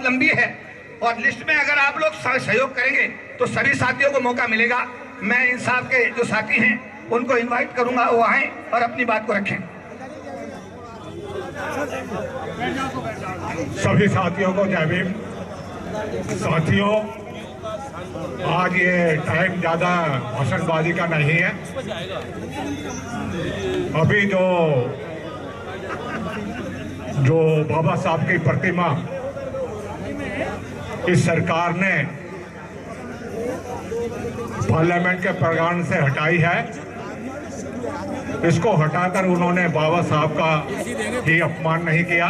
लंबी है और लिस्ट में अगर आप लोग सहयोग करेंगे तो सभी साथियों को मौका मिलेगा। मैं इंसाफ के जो साथी हैं उनको इनवाइट करूंगा, वो आएं और अपनी बात को रखें। सभी साथियों को जय भीम। साथियों, आज ये टाइम ज़्यादा भाषणबाजी का नहीं है। अभी जो बाबा साहब की प्रतिमा इस सरकार ने पार्लियामेंट के प्रांगण से हटाई है, इसको हटाकर उन्होंने बाबा साहब का ही अपमान नहीं किया,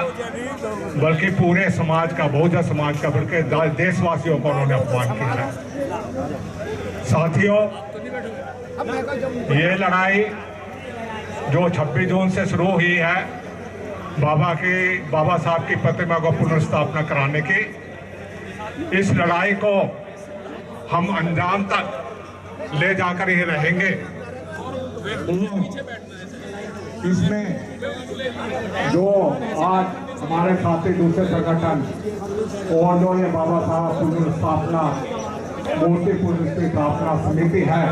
बल्कि पूरे समाज का, बहुजन समाज का, बल्कि देशवासियों को उन्होंने अपमान किया है। साथियों, ये लड़ाई जो 26 जून से शुरू हुई है बाबा साहब की प्रतिमा को पुनर्स्थापना कराने की, इस लड़ाई को हम अंजाम तक ले जाकर ही रहेंगे। इसमें जो आज हमारे साथी दूसरे संगठन और जो ये बाबा साहब पुनर्स्थापना मूर्ति पुनर्स्थापना समिति है,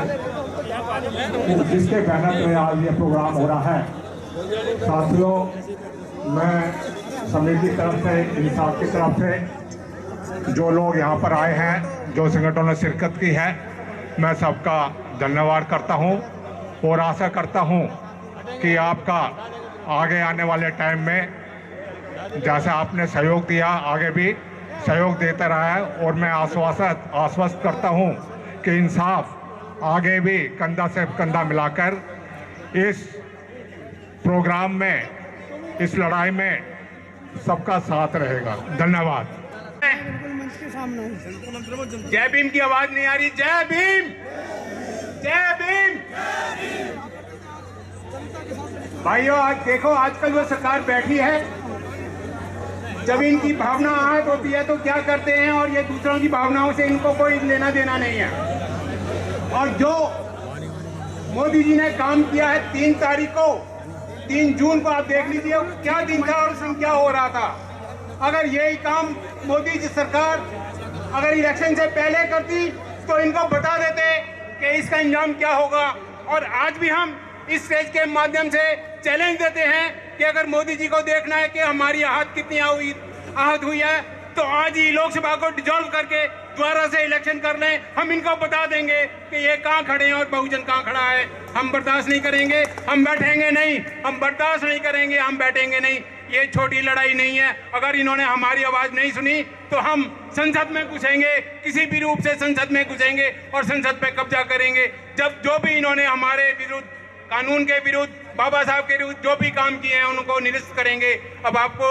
जिसके बैनर पे आज ये प्रोग्राम हो रहा है, साथियों, मैं समिति की तरफ से, इंसाफ की तरफ से जो लोग यहाँ पर आए हैं, जो संगठनों ने शिरकत की है, मैं सबका धन्यवाद करता हूँ और आशा करता हूँ कि आपका आगे आने वाले टाइम में जैसे आपने सहयोग दिया, आगे भी सहयोग देता रहा है। और मैं आश्वस्त करता हूँ कि इंसाफ आगे भी कंधा से कंधा मिलाकर इस प्रोग्राम में, इस लड़ाई में सबका साथ रहेगा। धन्यवाद। जय भीम की आवाज नहीं आ रही। जय भीम, जय भीम। भाइयों, आज देखो, आजकल जो सरकार बैठी है, जब इनकी भावना आहत होती है तो क्या करते हैं, और ये दूसरों की भावनाओं से इनको कोई लेना देना नहीं है। और जो मोदी जी ने काम किया है 3 जून को आप देख लीजिए क्या दिन था और उसमें क्या हो रहा था। अगर यही काम मोदी जी सरकार अगर इलेक्शन से पहले करती तो इनको बता देते कि इसका इंजाम क्या होगा। और आज भी हम इस स्टेज के माध्यम से चैलेंज देते हैं कि अगर मोदी जी को देखना है कि हमारी आहत कितनी आहत हुई है, तो आज ही लोकसभा को डिसॉल्व करके दोबारा से इलेक्शन कर लें। हम इनको बता देंगे कि ये कहाँ खड़े हैं और बहुजन कहाँ खड़ा है। हम बर्दाश्त नहीं करेंगे, हम बैठेंगे नहीं, हम बर्दाश्त नहीं करेंगे, हम बैठेंगे नहीं। ये छोटी लड़ाई नहीं है। अगर इन्होंने हमारी आवाज नहीं सुनी तो हम संसद में घुसेंगे, किसी भी रूप से संसद में घुसेंगे और संसद पे कब्जा करेंगे। जब जो भी इन्होंने हमारे विरुद्ध, कानून के विरुद्ध, बाबा साहब के विरुद्ध जो भी काम किए हैं उनको निरस्त करेंगे। अब आपको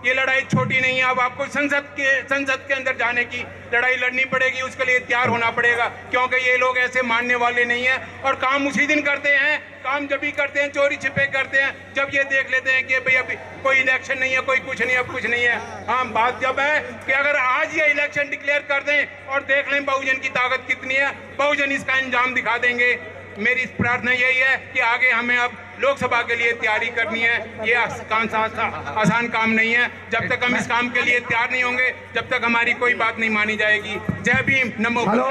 ये लड़ाई छोटी नहीं है, अब आपको संसद के अंदर जाने की लड़ाई लड़नी पड़ेगी। उसके लिए तैयार होना पड़ेगा, क्योंकि ये लोग ऐसे मानने वाले नहीं हैं। और काम उसी दिन करते हैं, काम जब भी करते हैं चोरी छिपे करते हैं, जब ये देख लेते हैं कि भाई अभी कोई इलेक्शन नहीं है, कोई कुछ नहीं, अब कुछ नहीं है। हाँ, बात जब है कि अगर आज ये इलेक्शन डिक्लेयर कर दें और देख लें बहुजन की ताकत कितनी है, बहुजन इसका अंजाम दिखा देंगे। मेरी प्रार्थना यही है कि आगे हमें अब लोकसभा के लिए तैयारी करनी है। ये आसान काम नहीं है। जब तक हम इस काम के लिए तैयार नहीं होंगे, जब तक हमारी कोई बात नहीं मानी जाएगी। जय भीम, नमो। हेलो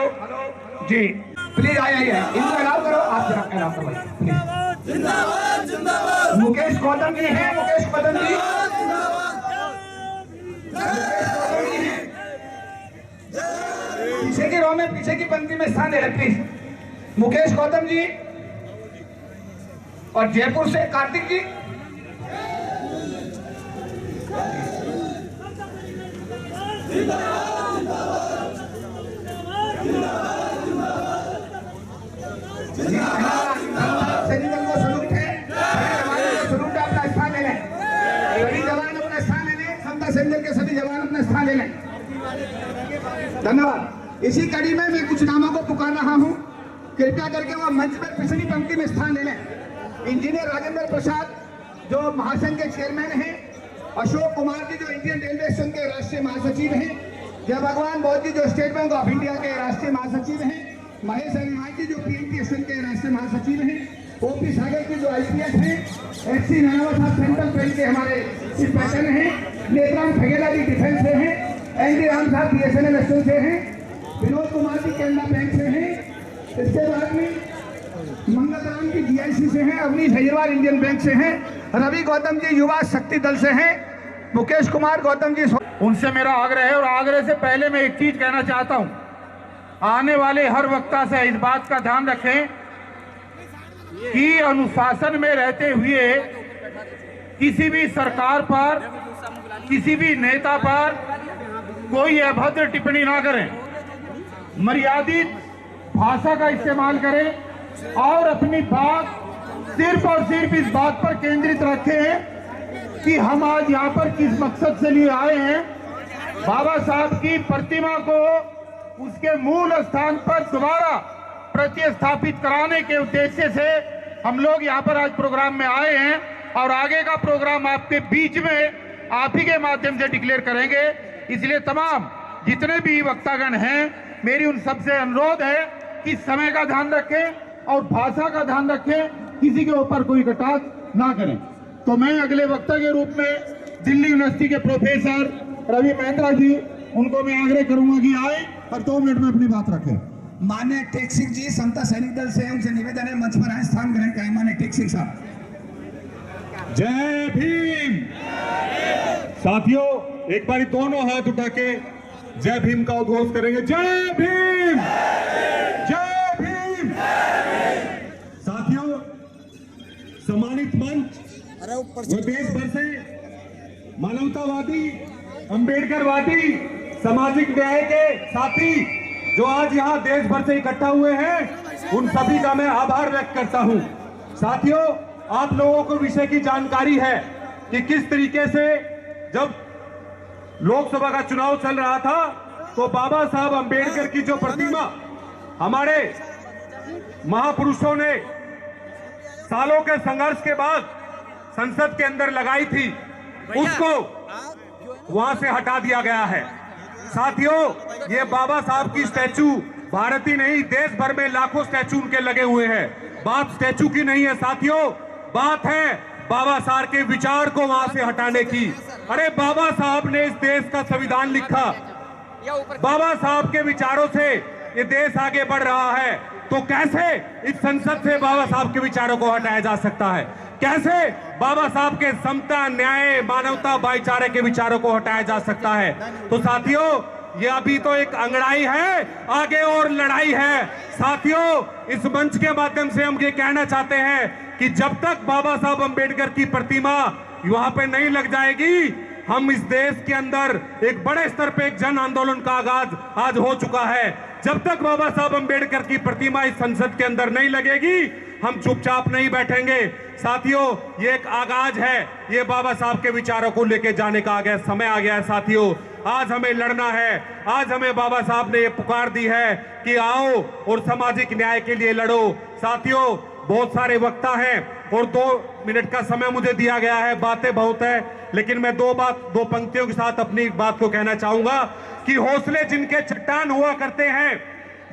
जी, प्लीज आइए, इनको अलाउ करो। आप जरा अलाउ करो प्लीज। जिंदाबाद जिंदाबाद। मुकेश गौतम जी हैं, मुकेश गौतम जी, पीछे की रो में, पीछे की पंक्ति में स्थान ले रहे प्लीज। मुकेश गौतम जी और जयपुर से कार्तिक जी। सैनिकों को सलूट है, सलूट अपना स्थान ले लें, सभी जवान अपना स्थान ले लें, समता सैनिक के सभी जवान अपना स्थान ले लें। धन्यवाद। इसी कड़ी में मैं कुछ नामों को पुकार रहा हूं, कृपया करके वो मंच पर पिछली पंक्ति में स्थान ले लें। इंजीनियर राजेंद्र प्रसाद जो महासंघ के चेयरमैन हैं, अशोक कुमार जी जो इंडियन रेलवे संघ के राष्ट्रीय महासचिव हैं, जय भगवान बौद्ध जी जो स्टेट बैंक ऑफ इंडिया के राष्ट्रीय महासचिव हैं, महेश अग्रवाल जी जो पीएमपीएसएल के राष्ट्रीय महासचिव हैं, ओपी सागर जी जो आईपीएस हैं, एससी नारायण साहब सेंट्रल बैंक के हमारे इस पैटर्न हैं, नेत्राम फगेला जी डिफेंस से हैं, एन डी राम साहब BSNL एसोसिएशन से हैं, विनोद कुमार जी केनरा बैंक से हैं, इसके बाद में मंगल राम जी GIC से हैं, अवनीश हरिवार इंडियन बैंक से हैं, रवि गौतम जी युवा शक्ति दल से हैं, मुकेश कुमार गौतम जी उनसे मेरा आग्रह है। और आग्रह से पहले मैं एक चीज कहना चाहता हूं, आने वाले हर वक्ता से इस बात का ध्यान रखें कि अनुशासन में रहते हुए किसी भी सरकार पर, किसी भी नेता पर कोई अभद्र टिप्पणी ना करें, मर्यादित भाषा का इस्तेमाल करें और अपनी बात सिर्फ और सिर्फ इस बात पर केंद्रित रखें कि हम आज यहाँ पर किस मकसद से लिए आए हैं। बाबा साहब की प्रतिमा को उसके मूल स्थान पर दोबारा प्रतिस्थापित कराने के उद्देश्य से हम लोग यहाँ पर आज प्रोग्राम में आए हैं और आगे का प्रोग्राम आपके बीच में आप ही के माध्यम से डिक्लेयर करेंगे। इसलिए तमाम जितने भी वक्तागण हैं, मेरी उन सबसे अनुरोध है कि समय का ध्यान रखें और भाषा का ध्यान रखें, किसी के ऊपर कोई कटाक्ष ना करें। तो मैं अगले वक्ता के रूप में दिल्ली यूनिवर्सिटी के प्रोफेसर रवि महेंद्रा जी, उनको मैं आग्रह करूंगा कि आए और 2 मिनट में अपनी बात रखें। मान्य टेक सिंह जी समता सैनिक दल से, उनसे निवेदन है मंच पर आए, स्थान ग्रहण करें। मान्य टेक सिंह साहब। जय भीम। साथियों, एक बारी दोनों हाथ उठा के जय भीम का उद्घोष करेंगे। जय भीम, जय भीम। साथियों, सम्मानित मंच वो देश भर से मानवतावादी, अंबेडकरवादी, सामाजिक न्याय के साथी जो आज यहाँ देश भर से इकट्ठा हुए हैं, उन सभी का मैं आभार व्यक्त करता हूँ। साथियों, आप लोगों को विषय की जानकारी है कि किस तरीके से जब लोकसभा का चुनाव चल रहा था तो बाबा साहब अंबेडकर की जो प्रतिमा हमारे महापुरुषों ने सालों के संघर्ष के बाद संसद के अंदर लगाई थी, उसको वहां से हटा दिया गया है। साथियों, ये बाबा साहब की स्टैचू भारत ही नहीं, देश भर में लाखों स्टैचू उनके लगे हुए हैं। बात स्टैचू की नहीं है साथियों, बात है बाबा साहब के विचार को वहां से हटाने की। अरे बाबा साहब ने इस देश का संविधान लिखा, बाबा साहब के विचारों से ये देश आगे बढ़ रहा है, तो कैसे इस संसद से बाबा साहब के विचारों को हटाया जा सकता है? कैसे बाबा साहब के समता, न्याय, मानवता, भाईचारे के विचारों को हटाया जा सकता है? तो साथियों, ये अभी तो एक अंगड़ाई है, आगे और लड़ाई है। साथियों, इस मंच के माध्यम से हम ये कहना चाहते हैं कि जब तक बाबा साहब अंबेडकर की प्रतिमा वहां पे नहीं लग जाएगी, हम इस देश के अंदर एक बड़े स्तर पे एक जन आंदोलन का आगाज आज हो चुका है। जब तक बाबा साहब अंबेडकर की प्रतिमा इस संसद के अंदर नहीं लगेगी, हम चुपचाप नहीं बैठेंगे। साथियों, ये एक आगाज है, ये बाबा साहब के विचारों को लेके जाने का समय आ गया है। साथियों, आज हमें लड़ना है, आज हमें बाबा साहब ने ये पुकार दी है कि आओ और सामाजिक न्याय के लिए लड़ो। साथियों, बहुत सारे वक्ता हैं और 2 मिनट का समय मुझे दिया गया है, बातें बहुत है, लेकिन मैं 2 पंक्तियों के साथ अपनी बात को कहना चाहूंगा कि हौसले जिनके चट्टान हुआ करते हैं,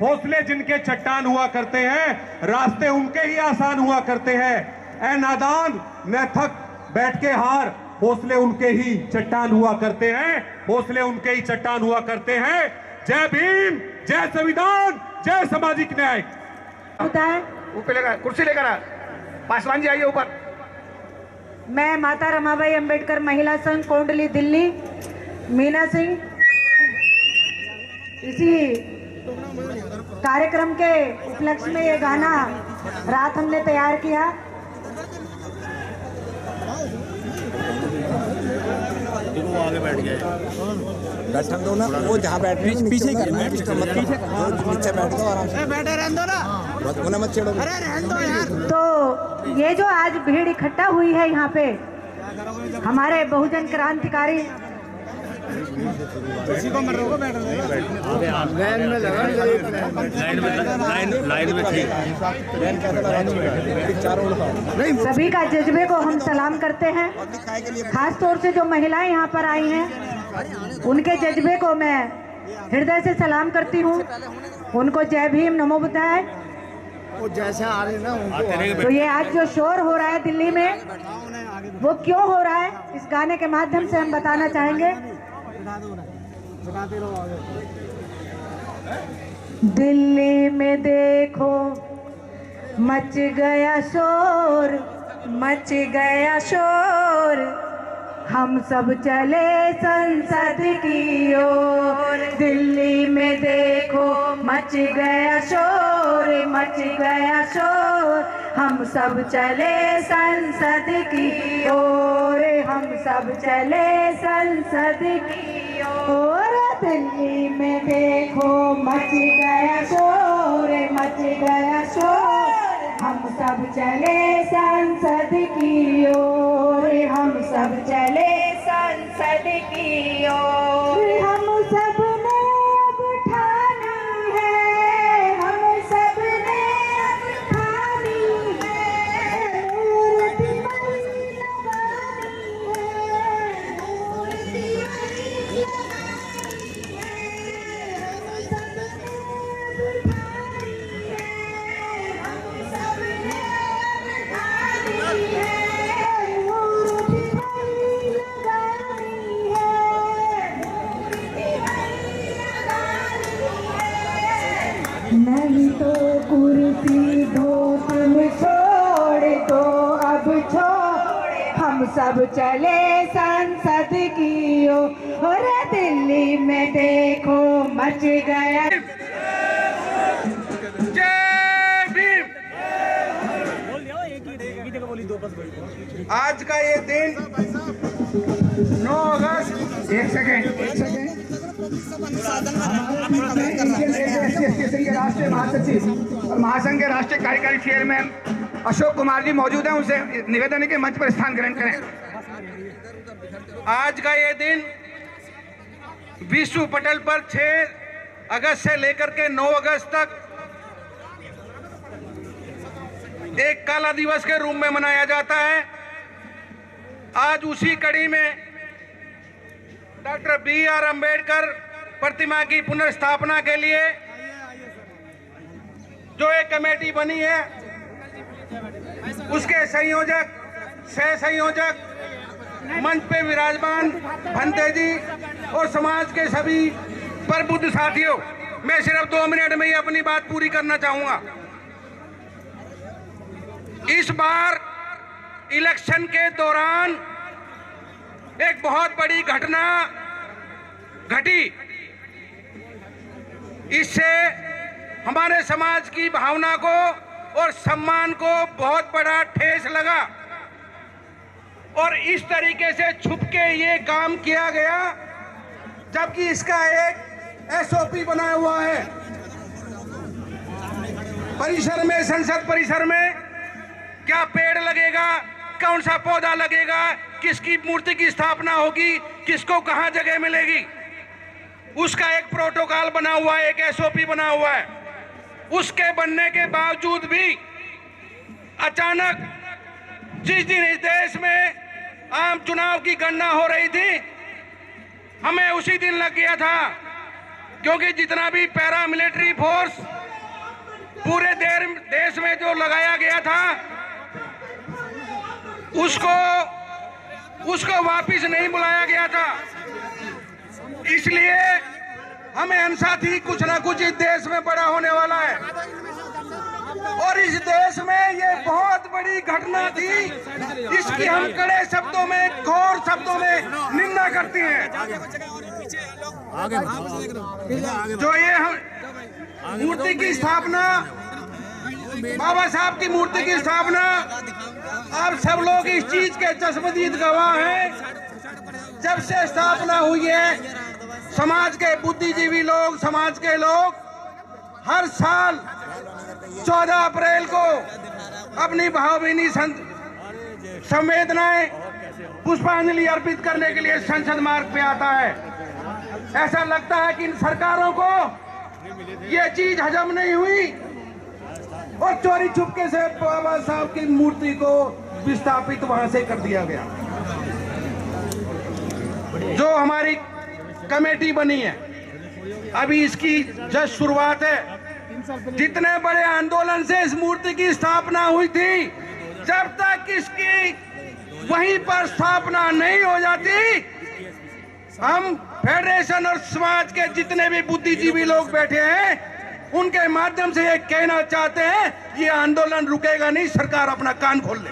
हौसले जिनके चट्टान हुआ करते हैं, रास्ते उनके ही आसान हुआ करते हैं। ऐ नादान, न थक बैठ के हार, हौसले उनके ही चट्टान हुआ करते हैं, हौसले उनके ही चट्टान हुआ करते हैं। जय भीम, जय संविधान, जय सामाजिक न्याय। होता है ऊपर लेकर कुर्सी लेकर आ, पासवान जी आइए ऊपर। मैं माता रमाबाई अंबेडकर महिला संघ कोंडली दिल्ली, मीना सिंह, इसी कार्यक्रम के उपलक्ष्य में ये गाना रात हमने तैयार किया। वो आगे बैठ गए, बैठन दो ना, वो जहाँ बैठ रहे हैं पीछे करना है, नीचे बैठ दो, आराम से बैठे रहने दो ना, मत छेड़ो। अरे रहने दो यार। तो ये जो आज भीड़ इकट्ठा हुई है यहाँ पे, हमारे बहुजन क्रांतिकारी सभी का जज्बे को हम सलाम करते हैं। खास तौर से जो महिलाएं यहाँ पर आई हैं, उनके जज्बे को मैं हृदय से सलाम करती हूँ। उनको जय भीम, नमो बुद्धाय। जैसे आ रहे ना, तो ये आज जो शोर हो रहा है दिल्ली में, वो क्यों हो रहा है, इस गाने के माध्यम से हम बताना चाहेंगे। दिल्ली में देखो मच गया शोर, मच गया शोर, हम सब चले संसद की ओर। दिल्ली में देखो मच गया शोर, मच गया शोर, हम सब चले संसद की ओर, हम सब चले संसद की ओर। दिल्ली में देखो मच गया शोर, मच गया शोर, हम सब चले संसद की ओर, हम सब चले संसद की ओर। हम सब ने अब ठानी है, हम सब ने अब ठानी है, मूर्ति वही लगानी है, मूर्ति वही लगानी है, हम सब ने अब ठानी है, हम सब ने अब ठानी है, मूर्ति वही लगानी है, मूर्ति वही लगानी है। नहीं तो कुर्सी दो तुम छोड़ दो, अब छोड़, हम सब चले संसद की ओर। दिल्ली में देखो मच गया। जय भीम। आज का ये दिन 9 अगस्त, एक सेकेंड इंडियन रेलवे एसोसिएशन के राष्ट्रीय महासचिव और महासंघ के राष्ट्रीय कार्यकारी चेयरमैन अशोक कुमार जी मौजूद हैं, उनसे निवेदन है कि मंच पर स्थान ग्रहण करें। आज का ये दिन विश्व पटल पर 6 अगस्त से लेकर के 9 अगस्त तक एक काला दिवस के रूप में मनाया जाता है। आज उसी कड़ी में डॉक्टर BR अम्बेडकर प्रतिमा की पुनर्स्थापना के लिए जो एक कमेटी बनी है, उसके संयोजक, सह संयोजक, मंच पे विराजमान भंते जी और समाज के सभी प्रबुद्ध साथियों, मैं सिर्फ 2 मिनट में ही अपनी बात पूरी करना चाहूंगा। इस बार इलेक्शन के दौरान एक बहुत बड़ी घटना घटी। इससे हमारे समाज की भावना को और सम्मान को बहुत बड़ा ठेस लगा और इस तरीके से छुप के ये काम किया गया, जबकि इसका एक SOP बना हुआ है। परिसर में, संसद परिसर में क्या पेड़ लगेगा, कौन सा पौधा लगेगा, किसकी मूर्ति की स्थापना होगी, किसको कहां जगह मिलेगी, उसका एक प्रोटोकॉल बना हुआ है, एक SOP बना हुआ है। उसके बनने के बावजूद भी अचानक जिस दिन इस देश में आम चुनाव की गणना हो रही थी, हमें उसी दिन लग गया था, क्योंकि जितना भी पैरामिलिट्री फोर्स पूरे देश में जो लगाया गया था, उसको वापिस नहीं बुलाया गया था। इसलिए हमें अंसा थी कुछ ना कुछ इस देश में बड़ा होने वाला है, और इस देश में ये बहुत बड़ी घटना थी। इसकी हम कड़े शब्दों में, घोर शब्दों में निंदा करते हैं। जो ये हम मूर्ति की स्थापना, बाबा साहब की मूर्ति की स्थापना, आप सब लोग इस चीज के चश्मदीद गवाह हैं। जब से स्थापना हुई है, समाज के बुद्धिजीवी लोग, समाज के लोग हर साल 14 अप्रैल को अपनी भावभीनी संवेदनाएं, पुष्पांजलि अर्पित करने के लिए संसद मार्ग पे आता है। ऐसा लगता है कि इन सरकारों को ये चीज हजम नहीं हुई और चोरी चुपके से बाबा साहब की मूर्ति को विस्थापित वहां से कर दिया गया। जो हमारी कमेटी बनी है, अभी इसकी जस्ट शुरुआत है। जितने बड़े आंदोलन से इस मूर्ति की स्थापना हुई थी, जब तक इसकी वहीं पर स्थापना नहीं हो जाती, हम फेडरेशन और समाज के जितने भी बुद्धिजीवी लोग बैठे हैं उनके माध्यम से ये कहना चाहते हैं ये आंदोलन रुकेगा नहीं, सरकार अपना कान खोल ले।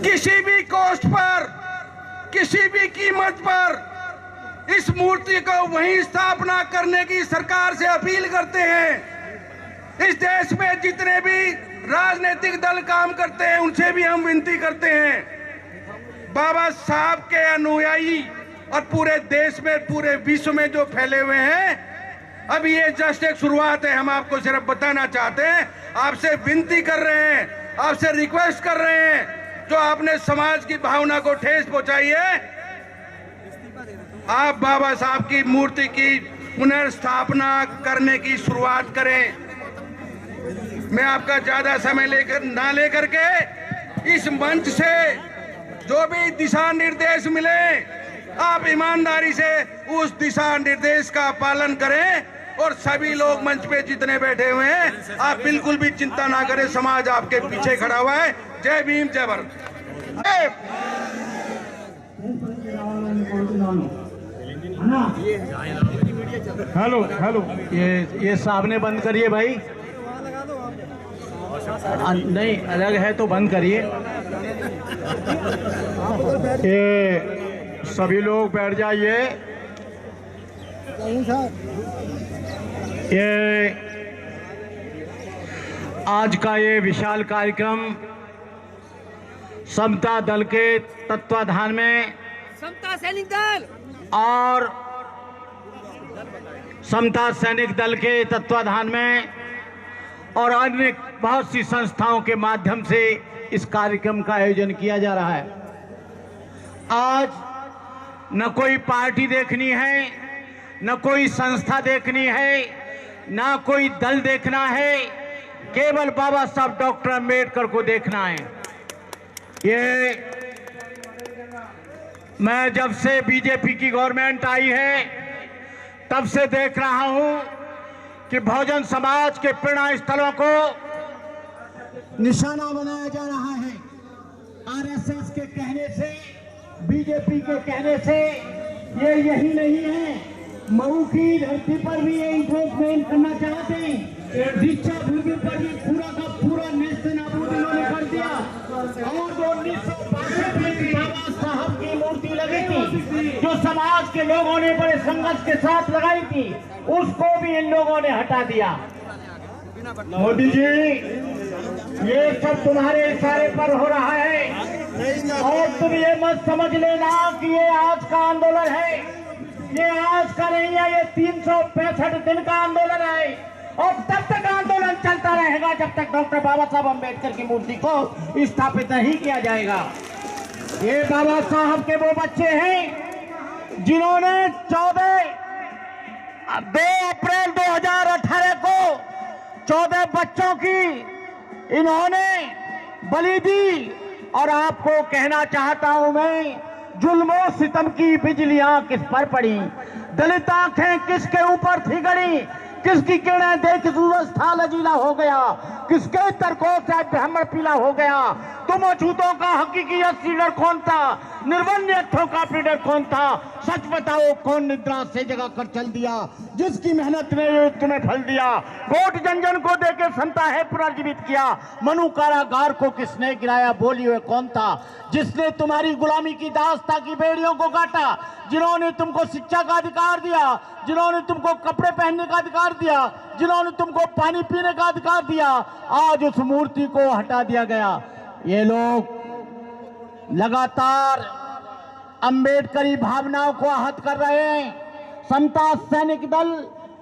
किसी भी कॉस्ट पर, किसी भी कीमत पर इस मूर्ति को वहीं स्थापना करने की सरकार से अपील करते हैं। इस देश में जितने भी राजनीतिक दल काम करते हैं उनसे भी हम विनती करते हैं, बाबा साहब के अनुयायी और पूरे देश में, पूरे विश्व में जो फैले हुए हैं, अब ये जस्ट एक शुरुआत है। हम आपको सिर्फ बताना चाहते हैं, आपसे विनती कर रहे हैं, आपसे रिक्वेस्ट कर रहे हैं, जो आपने समाज की भावना को ठेस पहुंचाई है, आप बाबा साहब की मूर्ति की पुनर्स्थापना करने की शुरुआत करें। मैं आपका ज्यादा समय लेकर के इस मंच से जो भी दिशा निर्देश मिले आप ईमानदारी से उस दिशा निर्देश का पालन करें और सभी लोग मंच पे जितने बैठे हुए हैं आप बिल्कुल भी चिंता ना करें, समाज आपके पीछे खड़ा हुआ है। जय भीम, जय भारत। हेलो हेलो, ये सामने बंद करिए भाई, नहीं अलग है तो बंद करिए। ये सभी लोग बैठ जाइए। ये आज का ये विशाल कार्यक्रम समता दल के तत्वाधान में, समता सैनिक दल और समता सैनिक दल के तत्वाधान में और अन्य बहुत सी संस्थाओं के माध्यम से इस कार्यक्रम का आयोजन किया जा रहा है। आज न कोई पार्टी देखनी है, न कोई संस्था देखनी है, न कोई दल देखना है, केवल बाबा साहब डॉक्टर अंबेडकर को देखना है। ये मैं जब से बीजेपी की गवर्नमेंट आई है तब से देख रहा हूं कि बहुजन समाज के प्रेरणा स्थलों को निशाना बनाया जा रहा है। आरएसएस के कहने से, बीजेपी के कहने से ये यही नहीं है, मऊ की धरती पर भी ये इन्फोर्समेंट करना चाहते हैं। दीक्षा भूमि पर भी पूरा का पूरा नेस्त नाबूद इन्होंने कर दिया। और जो 1962 में बाबा साहब की मूर्ति लगी थी, जो समाज के लोगों ने बड़े संघर्ष के साथ लगाई थी, उसको भी इन लोगों ने हटा दिया। मोदी जी, ये सब तुम्हारे इशारे पर हो रहा है और तुम ये मत समझ लेना कि ये आज का आंदोलन है। ये आज का नहीं है, ये 365 दिन का आंदोलन है और तब तक आंदोलन चलता रहेगा जब तक डॉक्टर बाबा साहब अम्बेडकर की मूर्ति को स्थापित नहीं किया जाएगा। ये बाबा साहब के वो बच्चे हैं जिन्होंने 2 अप्रैल 2018 को 14 बच्चों की इन्होंने बलि दी। और आपको कहना चाहता हूं मैं, जुल्मों सितम की बिजलियां किस पर पड़ी, दलित आंखें किसके ऊपर थी गड़ी, किसकी किरणें देख सूरज था लजीला हो गया, किसके तर्कों से ब्राह्मण पीला हो गया। तुम अछूतों का हकीकी लीडर कौन था, निर्वन्यथों का लीडर कौन था, सच बताओ कौन निद्रा से जगा कर चल दिया, जिसकी मेहनत ने तुम्हें फल दिया। वोट जन जन को देके समता है पुनर्जीवित किया, मनु कारागार को किसने गिराया, बोली हुए कौन था, जिसने तुम्हारी गुलामी की दास्ता की बेड़ियों को काटा, जिन्होंने तुमको शिक्षा का अधिकार दिया, जिन्होंने तुमको कपड़े पहनने का अधिकार दिया, जिन्होंने तुमको पानी पीने का अधिकार दिया, आज उस मूर्ति को हटा दिया गया। ये लोग लगातार अंबेडकरी भावनाओं को आहत कर रहे हैं। समता सैनिक दल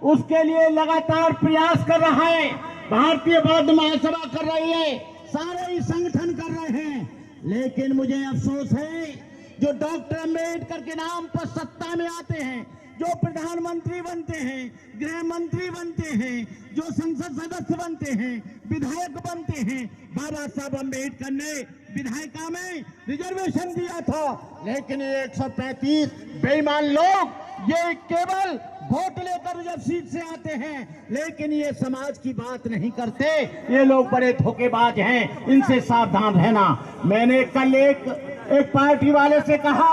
उसके लिए लगातार प्रयास कर रहा है, भारतीय बौद्ध महासभा कर रही है, सारे संगठन कर रहे हैं। लेकिन मुझे अफसोस है जो डॉक्टर अंबेडकर के नाम पर सत्ता में आते हैं, जो प्रधानमंत्री बनते हैं, गृह मंत्री बनते हैं, जो संसद सदस्य बनते हैं, विधायक बनते हैं। बाबा साहब अंबेडकर ने विधायिका में रिजर्वेशन दिया था, लेकिन ये 135 बेईमान लोग ये केवल वोट लेकर रिजर्व सीट से आते हैं, लेकिन ये समाज की बात नहीं करते। ये लोग बड़े धोखेबाज हैं, इनसे सावधान रहना। मैंने कल एक एक पार्टी वाले से कहा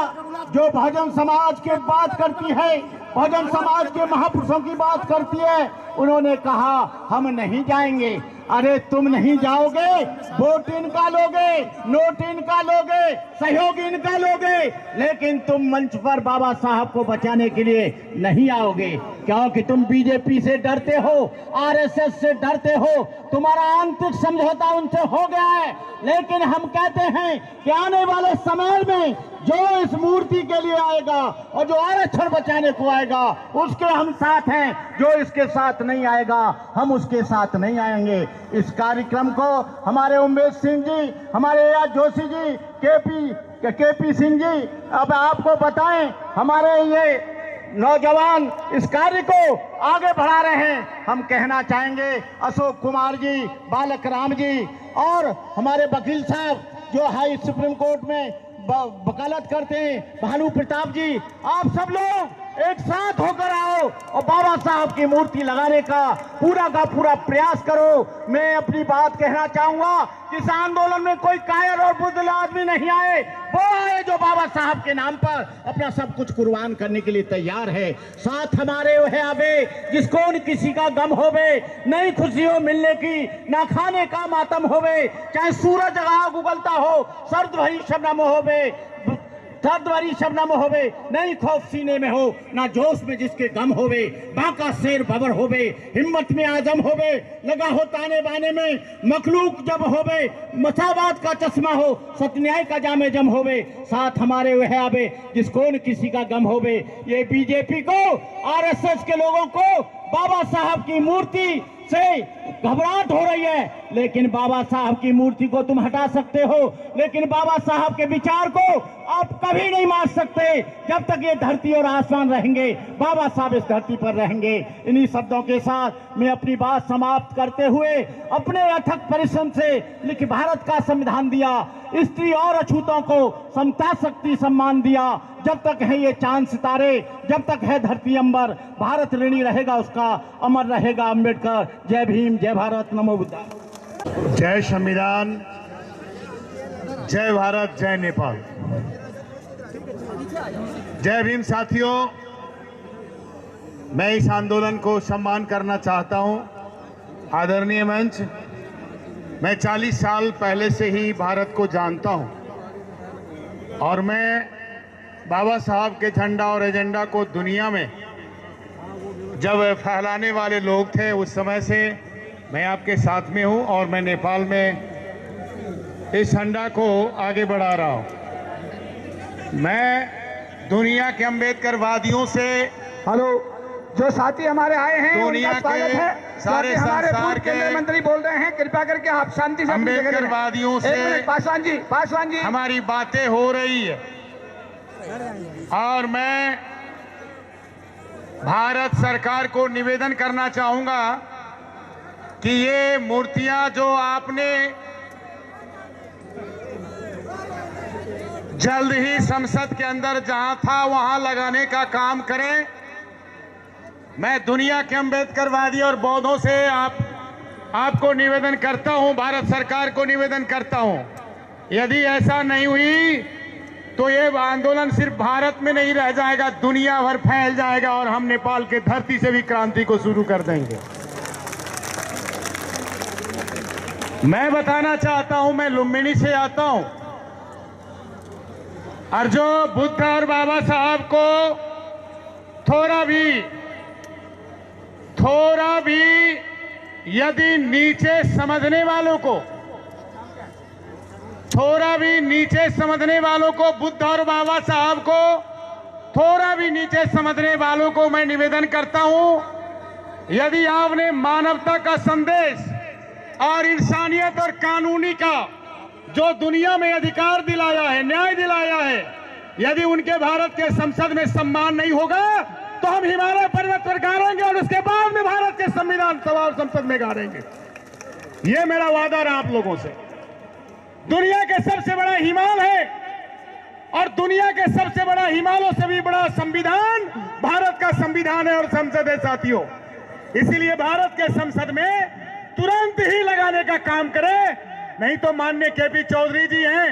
जो बहुजन समाज की बात करती है, बहुजन समाज के महापुरुषों की बात करती है, उन्होंने कहा हम नहीं जाएंगे। अरे तुम नहीं जाओगे, वोट इनका लोगे, नोट इनका लोगे, सहयोग इनका लोगे, लेकिन तुम मंच पर बाबा साहब को बचाने के लिए नहीं आओगे, क्योंकि तुम बीजेपी से डरते हो, आरएसएस से डरते हो, तुम्हारा आंतरिक समझौता उनसे हो गया है। लेकिन हम कहते हैं कि आने वाले समय में जो इस मूर्ति के लिए आएगा और जो आरक्षण बचाने को आएगा उसके हम साथ हैं, जो इसके साथ नहीं आएगा हम उसके साथ नहीं आएंगे। इस कार्यक्रम को हमारे उमेश सिंह जी, हमारे एआर जोशी जी, केपी सिंह जी, अब आपको बताएं, हमारे ये नौजवान इस कार्य को आगे बढ़ा रहे हैं। हम कहना चाहेंगे अशोक कुमार जी, बालक राम जी और हमारे वकील साहब जो हाई सुप्रीम कोर्ट में वकालत करते हैं, भानु प्रताप जी, आप सब लोग एक साथ होकर आओ और बाबा साहब की मूर्ति लगाने का पूरा प्रयास करो। मैं अपनी बात कहना चाहूंगा कि इस आंदोलन में कोई कायर और बुद्धल आदमी नहीं आए, वो आए जो बाबा साहब के नाम पर अपना सब कुछ कुर्बान करने के लिए तैयार है। साथ हमारे वह आवे जिसको न किसी का गम होवे, नई खुशियों मिलने की, ना खाने का मातम होवे, चाहे सूरज आग उगलता हो, सर्द भरी शबनम होवे, सर्दवारी शबनम होवे, नहीं खौफ सीने में हो, ना जोश में जिसके गम होवे, बाका शेर बबर होवे, हिम्मत में आजम होवे, लगा हो ताने बाने में मखलूक जब होवे, मसावात का चश्मा हो, सत्यान्याय का जामे जम होवे, साथ हमारे वह आवे जिसको न किसी का गम होवे। ये बीजेपी को, आरएसएस के लोगों को बाबा साहब की मूर्ति से घबराहट हो रही है, लेकिन बाबा साहब की मूर्ति को तुम हटा सकते हो, लेकिन बाबा साहब के विचार को आप कभी नहीं मार सकते। जब तक ये धरती और आसमान रहेंगे, बाबा साहब इस धरती पर रहेंगे। इन्हीं शब्दों के साथ मैं अपनी बात समाप्त करते हुए, अपने अथक परिश्रम से लिखित भारत का संविधान दिया, स्त्री और अछूतों को समता शक्ति सम्मान दिया। जब तक है ये चांद सितारे, जब तक है धरती अंबर, भारत ऋणी रहेगा उसका, अमर रहेगा अम्बेडकर। जय भीम, जय भारत, नमो बुद्धाय। जय संविधान, जय भारत, जय नेपाल। जय भीम साथियों, मैं इस आंदोलन को सम्मान करना चाहता हूं। आदरणीय मंच, मैं 40 साल पहले से ही भारत को जानता हूं और मैं बाबा साहब के झंडा और एजेंडा को दुनिया में जब फैलाने वाले लोग थे उस समय से मैं आपके साथ में हूं और मैं नेपाल में इस झंडा को आगे बढ़ा रहा हूं। मैं दुनिया के अम्बेडकरवादियों से, हेलो, जो साथी हमारे आए हैं दुनिया उनका स्वागत है। सारे हमारे संसार पूर्व केंद्रीय मंत्री बोल रहे हैं, कृपया करके आप शांति से अपनी जगह रहें। अम्बेडकरवादियों से पासवान जी हमारी बातें हो रही है और मैं भारत सरकार को निवेदन करना चाहूंगा कि ये मूर्तियां जो आपने जल्द ही संसद के अंदर जहां था वहां लगाने का काम करें। मैं दुनिया के अम्बेडकरवादी और बौद्धों से आपको निवेदन करता हूं, भारत सरकार को निवेदन करता हूं, यदि ऐसा नहीं हुई तो ये आंदोलन सिर्फ भारत में नहीं रह जाएगा, दुनिया भर फैल जाएगा और हम नेपाल के धरती से भी क्रांति को शुरू कर देंगे। मैं बताना चाहता हूं, मैं लुम्बिनी से आता हूं और जो बुद्ध और बाबा साहब को थोड़ा भी यदि नीचे समझने वालों को, थोड़ा भी नीचे समझने वालों को, बुद्ध और बाबा साहब को थोड़ा भी नीचे समझने वालों को मैं निवेदन करता हूं, यदि आपने मानवता का संदेश और इंसानियत और कानूनी का जो दुनिया में अधिकार दिलाया है, न्याय दिलाया है, यदि उनके भारत के संसद में सम्मान नहीं होगा तो हम हिमालय पर्वत पर गाड़ेंगे और उसके बाद में भारत के संविधान सभा और संसद में गाड़ेंगे। ये मेरा वादा रहा आप लोगों से। दुनिया के सबसे बड़ा हिमालय है और दुनिया के सबसे बड़ा हिमालयों से भी बड़ा संविधान भारत का संविधान है और संसद है साथियों। इसीलिए भारत के संसद में तुरंत ही लगाने का काम करें, नहीं तो माननीय केपी चौधरी जी हैं,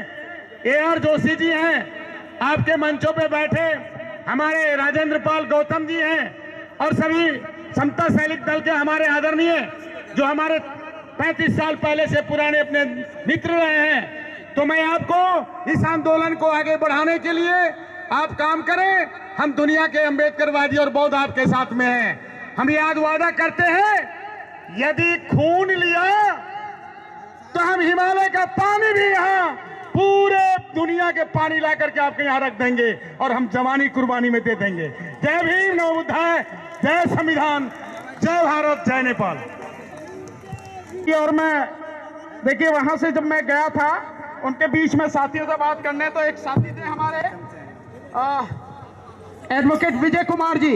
AR जोशी जी हैं, आपके मंचों पे बैठे हमारे राजेंद्र पाल गौतम जी हैं, और सभी समता सैनिक दल के हमारे आदरणीय जो हमारे 35 साल पहले से पुराने अपने मित्र रहे हैं। तो मैं आपको इस आंदोलन को आगे बढ़ाने के लिए आप काम करें। हम दुनिया के अम्बेडकरवादी और बौद्ध आपके साथ में हैं। हम ये आज वादा करते हैं, यदि खून लिया तो हम हिमालय का पानी भी यहाँ पूरे दुनिया के पानी ला करके आपके यहाँ रख देंगे और हम जवानी कुर्बानी में दे देंगे। जय भीम, नमो बुद्धाय, जय संविधान, जय भारत, जय नेपाल। और मैं देखिए वहां से जब मैं गया था उनके बीच में साथियों से बात करने, तो एक साथी थे हमारे एडवोकेट विजय कुमार जी,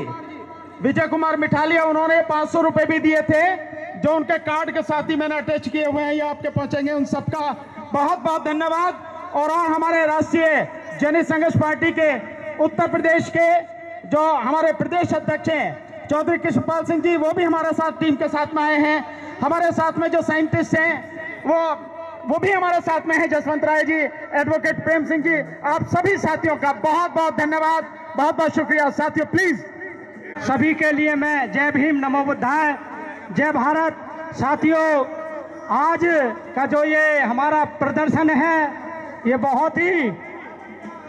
विजय कुमार मिठालिया, उन्होंने 500 रुपए भी दिए थे जो उनके कार्ड के साथ ही मैंने अटैच किए हुए हैं, ये आपके पहुंचेंगे। उन सबका बहुत बहुत धन्यवाद। और हमारे राष्ट्रीय जनता संघर्ष पार्टी के उत्तर प्रदेश के जो हमारे प्रदेश अध्यक्ष हैं चौधरी कृष्णपाल सिंह जी, वो भी हमारे साथ टीम के साथ में आए हैं। हमारे साथ में जो साइंटिस्ट हैं वो भी हमारे साथ में हैं, जसवंत राय जी, एडवोकेट प्रेम सिंह जी, आप सभी साथियों का बहुत बहुत धन्यवाद, बहुत बहुत शुक्रिया। साथियों प्लीज सभी के लिए मैं जय भीम, नमो बुद्धाय, जय भारत। साथियों आज का जो ये हमारा प्रदर्शन है ये बहुत ही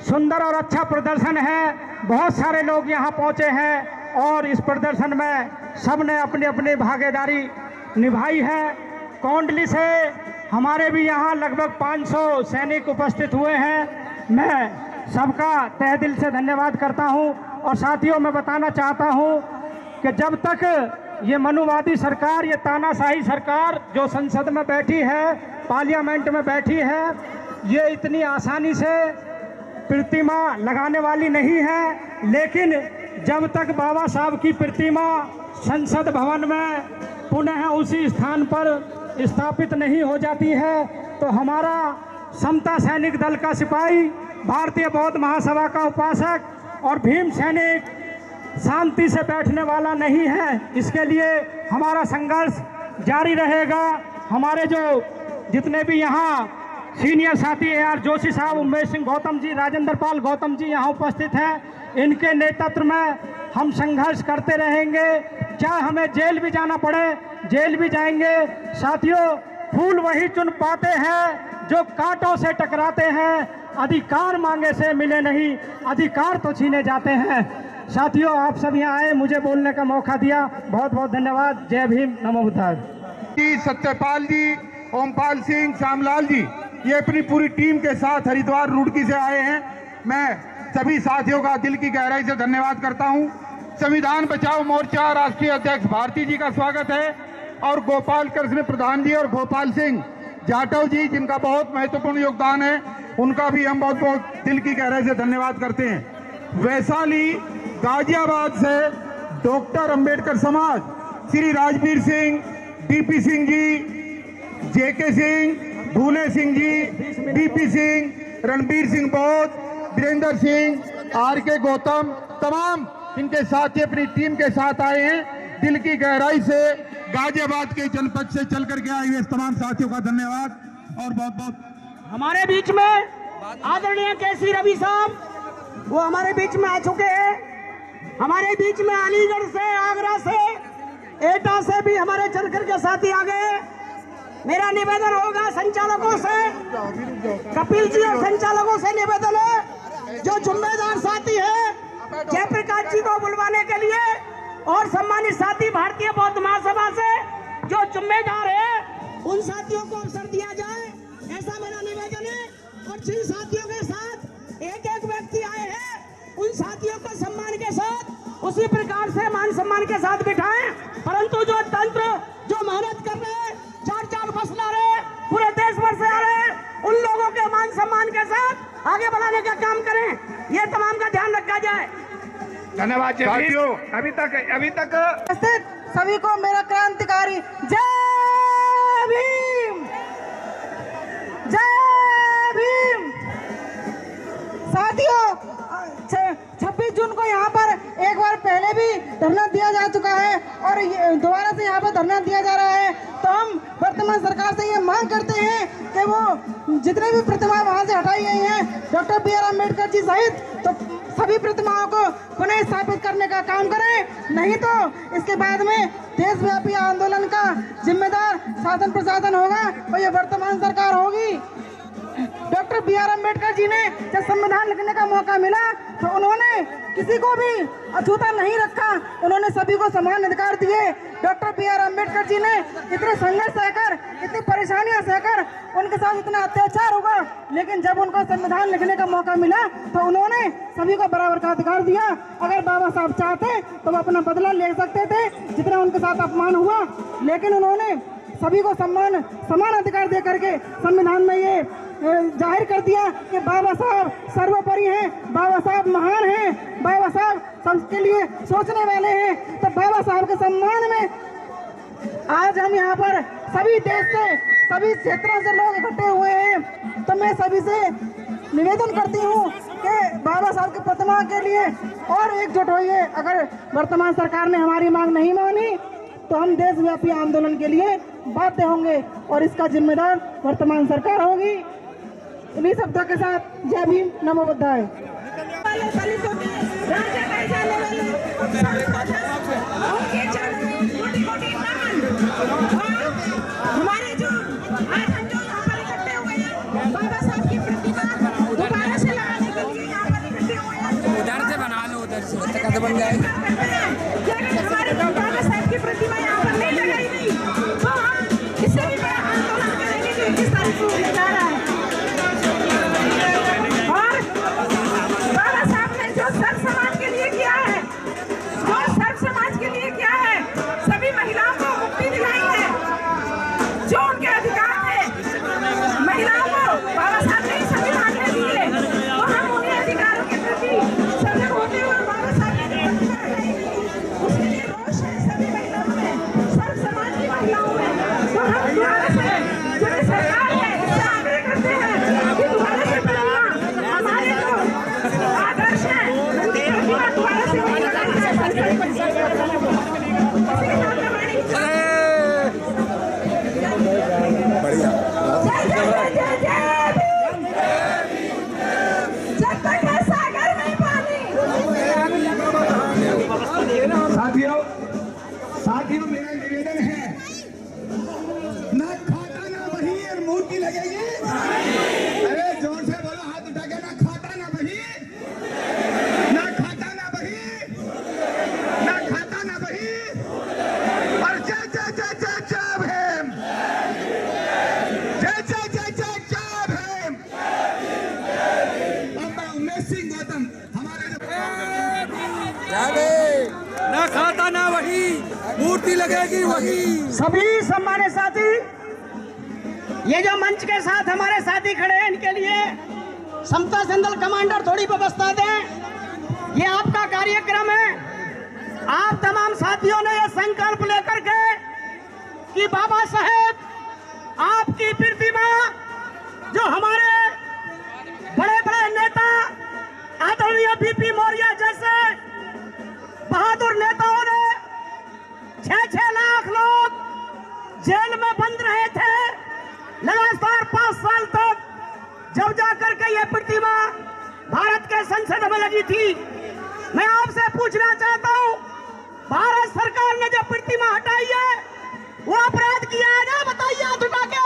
सुंदर और अच्छा प्रदर्शन है। बहुत सारे लोग यहाँ पहुँचे हैं और इस प्रदर्शन में सबने अपनी अपनी भागीदारी निभाई है। कोंडली से हमारे भी यहाँ लगभग 500 सैनिक उपस्थित हुए हैं। मैं सबका तहे दिल से धन्यवाद करता हूँ। और साथियों मैं बताना चाहता हूँ कि जब तक ये मनुवादी सरकार, ये तानाशाही सरकार जो संसद में बैठी है, पार्लियामेंट में बैठी है, ये इतनी आसानी से प्रतिमा लगाने वाली नहीं है। लेकिन जब तक बाबा साहब की प्रतिमा संसद भवन में पुनः उसी स्थान पर स्थापित नहीं हो जाती है तो हमारा समता सैनिक दल का सिपाही, भारतीय बौद्ध महासभा का उपासक और भीम सैनिक शांति से बैठने वाला नहीं है। इसके लिए हमारा संघर्ष जारी रहेगा। हमारे जो जितने भी यहाँ सीनियर साथी AR जोशी साहब, उमेश सिंह गौतम जी, राजेंद्र पाल गौतम जी यहाँ उपस्थित हैं, इनके नेतृत्व में हम संघर्ष करते रहेंगे। चाहे हमें जेल भी जाना पड़े, जेल भी जाएंगे। साथियों फूल वही चुन पाते हैं जो कांटों से टकराते हैं, अधिकार मांगे से मिले नहीं, अधिकार तो छीने जाते हैं। साथियों आप सब यहाँ आए, मुझे बोलने का मौका दिया, बहुत बहुत धन्यवाद। जय भीम, नमो बुद्धाय। सत्यपाल जी, ओमपाल सिंह, श्यामलाल जी, ये अपनी पूरी टीम के साथ हरिद्वार रुड़की से आए हैं। मैं सभी साथियों का दिल की गहराई से धन्यवाद करता हूं। संविधान बचाओ मोर्चा राष्ट्रीय अध्यक्ष भारती जी का स्वागत है, और गोपाल कृष्ण प्रधान जी और गोपाल सिंह जाटव जी, जिनका बहुत महत्वपूर्ण योगदान है, उनका भी हम बहुत बहुत दिल की गहराई से धन्यवाद करते हैं। वैशाली गाजियाबाद से डॉक्टर अंबेडकर समाज, श्री राजवीर सिंह, DP सिंह जी, JK सिंह, भूले सिंह जी, DP सिंह, रणबीर सिंह बौद्ध, वीरेंद्र सिंह, RK गौतम, तमाम इनके साथ ही अपनी टीम के साथ आए हैं। दिल की गहराई से गाजियाबाद के जनपद से चल करके आए हुए तमाम साथियों का धन्यवाद और बहुत बहुत। हमारे बीच में आदरणीय KC रवि साहब वो हमारे बीच में आ चुके हैं। हमारे बीच में अलीगढ़ से, आगरा से, एटा से भी हमारे चलकर के साथी आ गए। मेरा निवेदन होगा संचालकों से, कपिल जी और संचालकों से निवेदन है, जो जिम्मेदार साथी है जयप्रकाश जी को बुलवाने के लिए, और सम्मानित साथी भारतीय बौद्ध महासभा से जो जिम्मेदार है उन साथियों को अवसर दिया जाए, ऐसा मेरा निवेदन है। और जिन साथियों के साथ एक एक व्यक्ति आए हैं उन साथियों को सम्मान के साथ उसी प्रकार से मान सम्मान के साथ बिठाएं। परंतु जो तंत्र जो मेहनत कर रहे हैं, 4-4 बस ला रहे हैं, पूरे देश भर से आ रहे हैं, उन लोगों के मान सम्मान के साथ आगे बढ़ाने का काम करें, ये तमाम का ध्यान रखा जाए। धन्यवाद साथियों। अभी तक उपस्थित सभी को मेरा क्रांतिकारी जय भीम, जय भीम। साथियों 26 जून को यहाँ पर एक बार पहले भी धरना दिया जा चुका है और दोबारा से यहाँ पर धरना दिया जा रहा है। तो हम वर्तमान सरकार से ये मांग करते हैं कि वो जितने भी प्रतिमाएं वहां से हटाई गई हैं डॉक्टर BR अम्बेडकर जी सहित, तो सभी प्रतिमाओं को पुनः स्थापित करने का काम करें। नहीं तो इसके बाद में देशव्यापी आंदोलन का जिम्मेदार शासन प्रशासन होगा और ये वर्तमान सरकार होगी। डॉक्टर BR अम्बेडकर जी ने जब संविधान लिखने का मौका मिला तो उन्होंने किसी को भी अछूता नहीं रखा, उन्होंने सभी को समान अधिकार दिए। डॉक्टर BR अम्बेडकर जी ने इतने संघर्ष सहकर, इतनी परेशानियां सहकर उनके साथ इतना अत्याचार हुआ, लेकिन जब उनको संविधान लिखने का मौका मिला तो उन्होंने सभी को बराबर का अधिकार दिया। अगर बाबा साहब चाहते तो वो अपना बदला ले सकते थे जितना उनके साथ अपमान हुआ, लेकिन उन्होंने सभी को समान अधिकार दे करके संविधान में ये जाहिर कर दिया कि बाबा साहब सर्वोपरि हैं, बाबा साहब महान हैं, बाबा साहब सबके लिए सोचने वाले हैं। तो बाबा साहब के सम्मान में आज हम यहाँ पर सभी देश से, सभी क्षेत्रों से लोग इकट्ठे हुए हैं। तो मैं सभी से निवेदन करती हूँ कि बाबा साहब की प्रतिमा के लिए और एकजुट होइए। अगर वर्तमान सरकार ने हमारी मांग नहीं मानी तो हम देशव्यापी आंदोलन के लिए बाध्य होंगे और इसका जिम्मेदार वर्तमान सरकार होगी। इन्हीं शब्दों के साथ जय भीम, नमो बुद्धाय। हमारे जो आज हम जो यहाँ पर इकट्ठे हुए हैं बाबा साहब की प्रतिमा दोबारा से लगाने के लिए यहाँ पर इकट्ठे हुए हैं। उधर से बना लो, उधर से कैसे बन जाएगा? हमारे बाबा साहब की प्रतिमा यहाँ पर नहीं लगाई गई तो हम इससे भी बड़ा आंदोलन करेंगे जो 21 तारीख को होने जा रहा है। और बाबा साहब ने जो सर्व समाज के लिए किया है, जो सर्व समाज के लिए किया है, सभी महिलाओं को मुक्ति दिलाई है, जो उनके अधिकार थे महिलाओं को बाबा साहब ने संविधान में दिए, तो हम उन्हीं अधिकारों के प्रति सजग होते हुए बाबा साहब उसके लिए रोष है सभी महिलाओं में, सर्व समाज की महिलाओं में। तो हम दोबारा से जो सरकार है इससे आग्रह करते हैं कि दोबारा से हमारे जो आदर्श है उनकी प्रतिमा दोबारा से वही लगाई साथियों मेरा निवेदन है, ना खाता ना वही और मूर्ति लगेगी। अरे जोर से बोलो, हाथ उठा के, ना खाता ना वही, ना खाता ना वही, ना खाता ना वही, और जय जय जय जय जय भीम, जय जय जय जय जय भीम। अब मैं उमेश सिंह गौतम, हमारे ना खाता ना वही, मूर्ति लगेगी वही। सभी सम्मानित साथी, ये जो मंच के साथ हमारे साथी खड़े हैं इनके लिए समता सेंदल कमांडर थोड़ी व्यवस्था दें। ये आपका कार्यक्रम है। आप तमाम साथियों ने ये संकल्प लेकर के कि बाबा साहेब आपकी प्रतिमा जो हमारे बड़े बड़े नेता आदरणीय BP मौर्य जैसे बहादुर नेताओं ने 6-6 लाख लोग जेल में बंद रहे थे लगातार 5 साल तक, जब जाकर के ये प्रतिमा भारत के संसद में लगी थी। मैं आपसे पूछना चाहता हूं, भारत सरकार ने जो प्रतिमा हटाई है वो अपराध किया है ना? बताइए हाथ उठा के,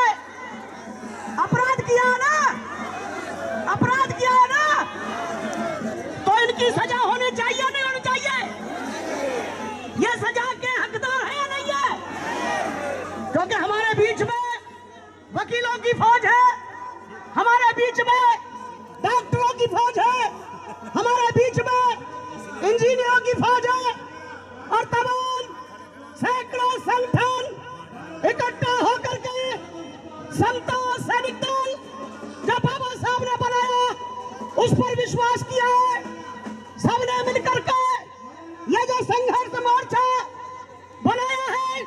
अपराध किया है ना? अपराध किया है ना? तो इनकी सजा होनी चाहिए नहीं होनी चाहिए? ये सजा के हकदार है या नहीं है? क्योंकि हमारे बीच में वकीलों की फौज है, हमारे बीच में डॉक्टरों की फौज है, हमारे बीच में इंजीनियरों की फौज है और तमाम सैकड़ों संगठन इकट्ठा होकर के समता सैनिक दल जो बाबा साहब ने बनाया उस पर विश्वास किया है। सबने मिलकर के ये जो संघर्ष मोर्चा बनाया है,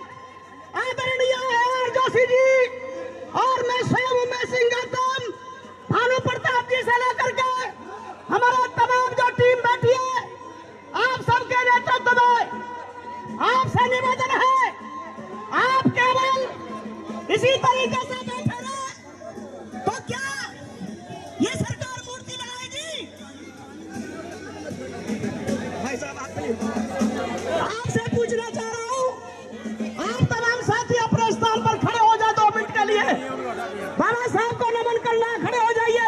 आदरणीय AR जोशी जी और मैं स्वयं उमेश सिंह गौतम, भानु प्रताप जी से लेकर के हमारा तमाम जो टीम बैठी है, आप सबके नेतृत्व में आपसे निवेदन है, आप केवल तो क्या ये सरकार मूर्ति लगाएगी? भाई साहब आपसे पूछना चाह रहा हूँ, आप तमाम साथी अपने स्थान पर खड़े हो जाए 2 मिनट के लिए। बाबा साहब को नमन करना है, खड़े हो जाइए,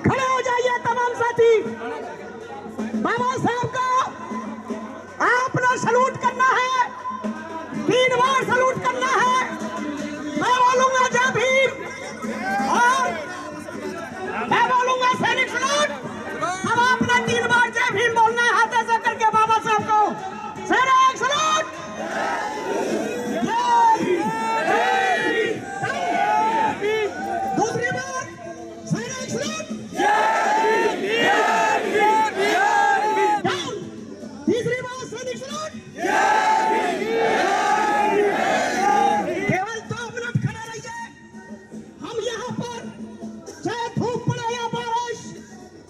खड़े हो जाइए तमाम साथी। बाबा साहब को आपने सलूट करना है, 3 बार सलूट करना है। मैं बोलूंगा जय भीम और मैं बोलूंगा सैनिक सलूट। अब आपने 3 बार जय भीम बोलना है, हाथ ऐसा करके बाबा साहब को सैनिक सलूट। दूसरी बार सैनिक सलूट। तीसरी बार सैनिक सलूट। केवल 2 मिनट खड़े रहिए। हम यहाँ पर चाहे धूप पड़े या बारिश,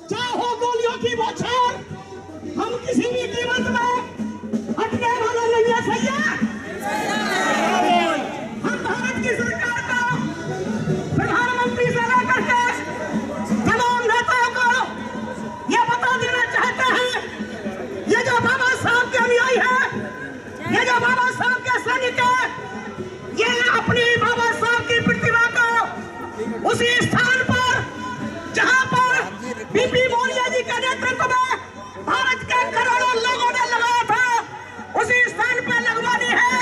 चाहे हो गोलियों की बौछार, हम किसी भी कीमत में हटने वाले नहीं है। सैया हम भारत की सरकार को, प्रधानमंत्री से लेकर के तमाम नेताओं को ये बता देना चाहते हैं, ये जो बाबा साहब के अनुयायी है, ये जो बाबा साहब के सैनिक है, ये अपनी बाबा साहब की प्रतिमा को उसी स्थान पर जहां पर बीपी मोरिया जी के नेतृत्व में भारत के करोड़ों लोगों ने लगाया था, उसी स्थान पर लगवानी है।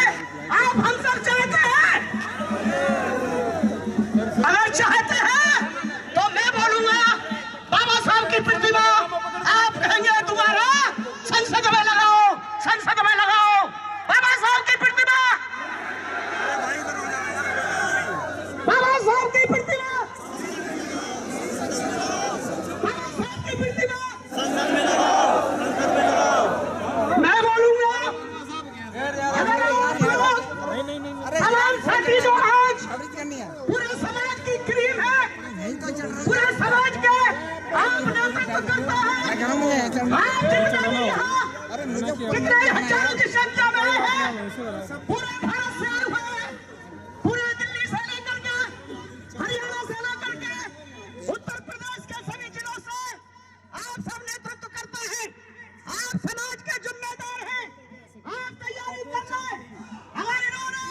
आप हम सब चाहते हैं? अगर चाहते हैं तो मैं बोलूंगा बाबा साहब की प्रतिमा आप कहेंगे दोबारा संसद में लगाओ, संसद में लगाओ बाबा साहब की प्रतिमा, बाबा साहब की प्रतिमा, बाबा साहब की प्रतिमा संसद में लगाओ, संसद में लगाओ। मैं बोलूंगा अगर तमाम साथी जो आज पूरे समाज की क्रीम है, पूरे समाज के आप नेतृत्व करता है, आप जितने भी यहाँ कितने हजारों की संख्या में आए हैं, पूरे भारत से आए हुए हैं, पूरे दिल्ली से लेकर के, हरियाणा से लेकर के, उत्तर प्रदेश के सभी जिलों से आप सब नेतृत्व करते हैं, आप समाज के जिम्मेदार हैं, आप तैयारी कर लें। अगर इन्होंने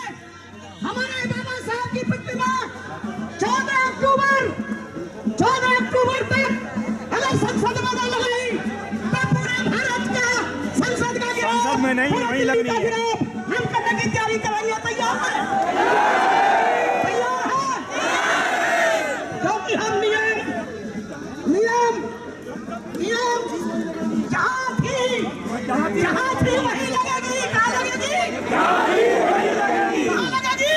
हमारे बाबा साहब की प्रतिमा 14 अक्टूबर तक अगर संसद में न लगाई तो पूरे भारत का संसद का गिराव में नहीं वही लगनी है। हम करने की तैयारी करेंगे। तैयार है, तैयार है, क्योंकि हम नियम जहाँ थी वही लगेगी। कहाँ लगेगी? कहाँ लगेगी?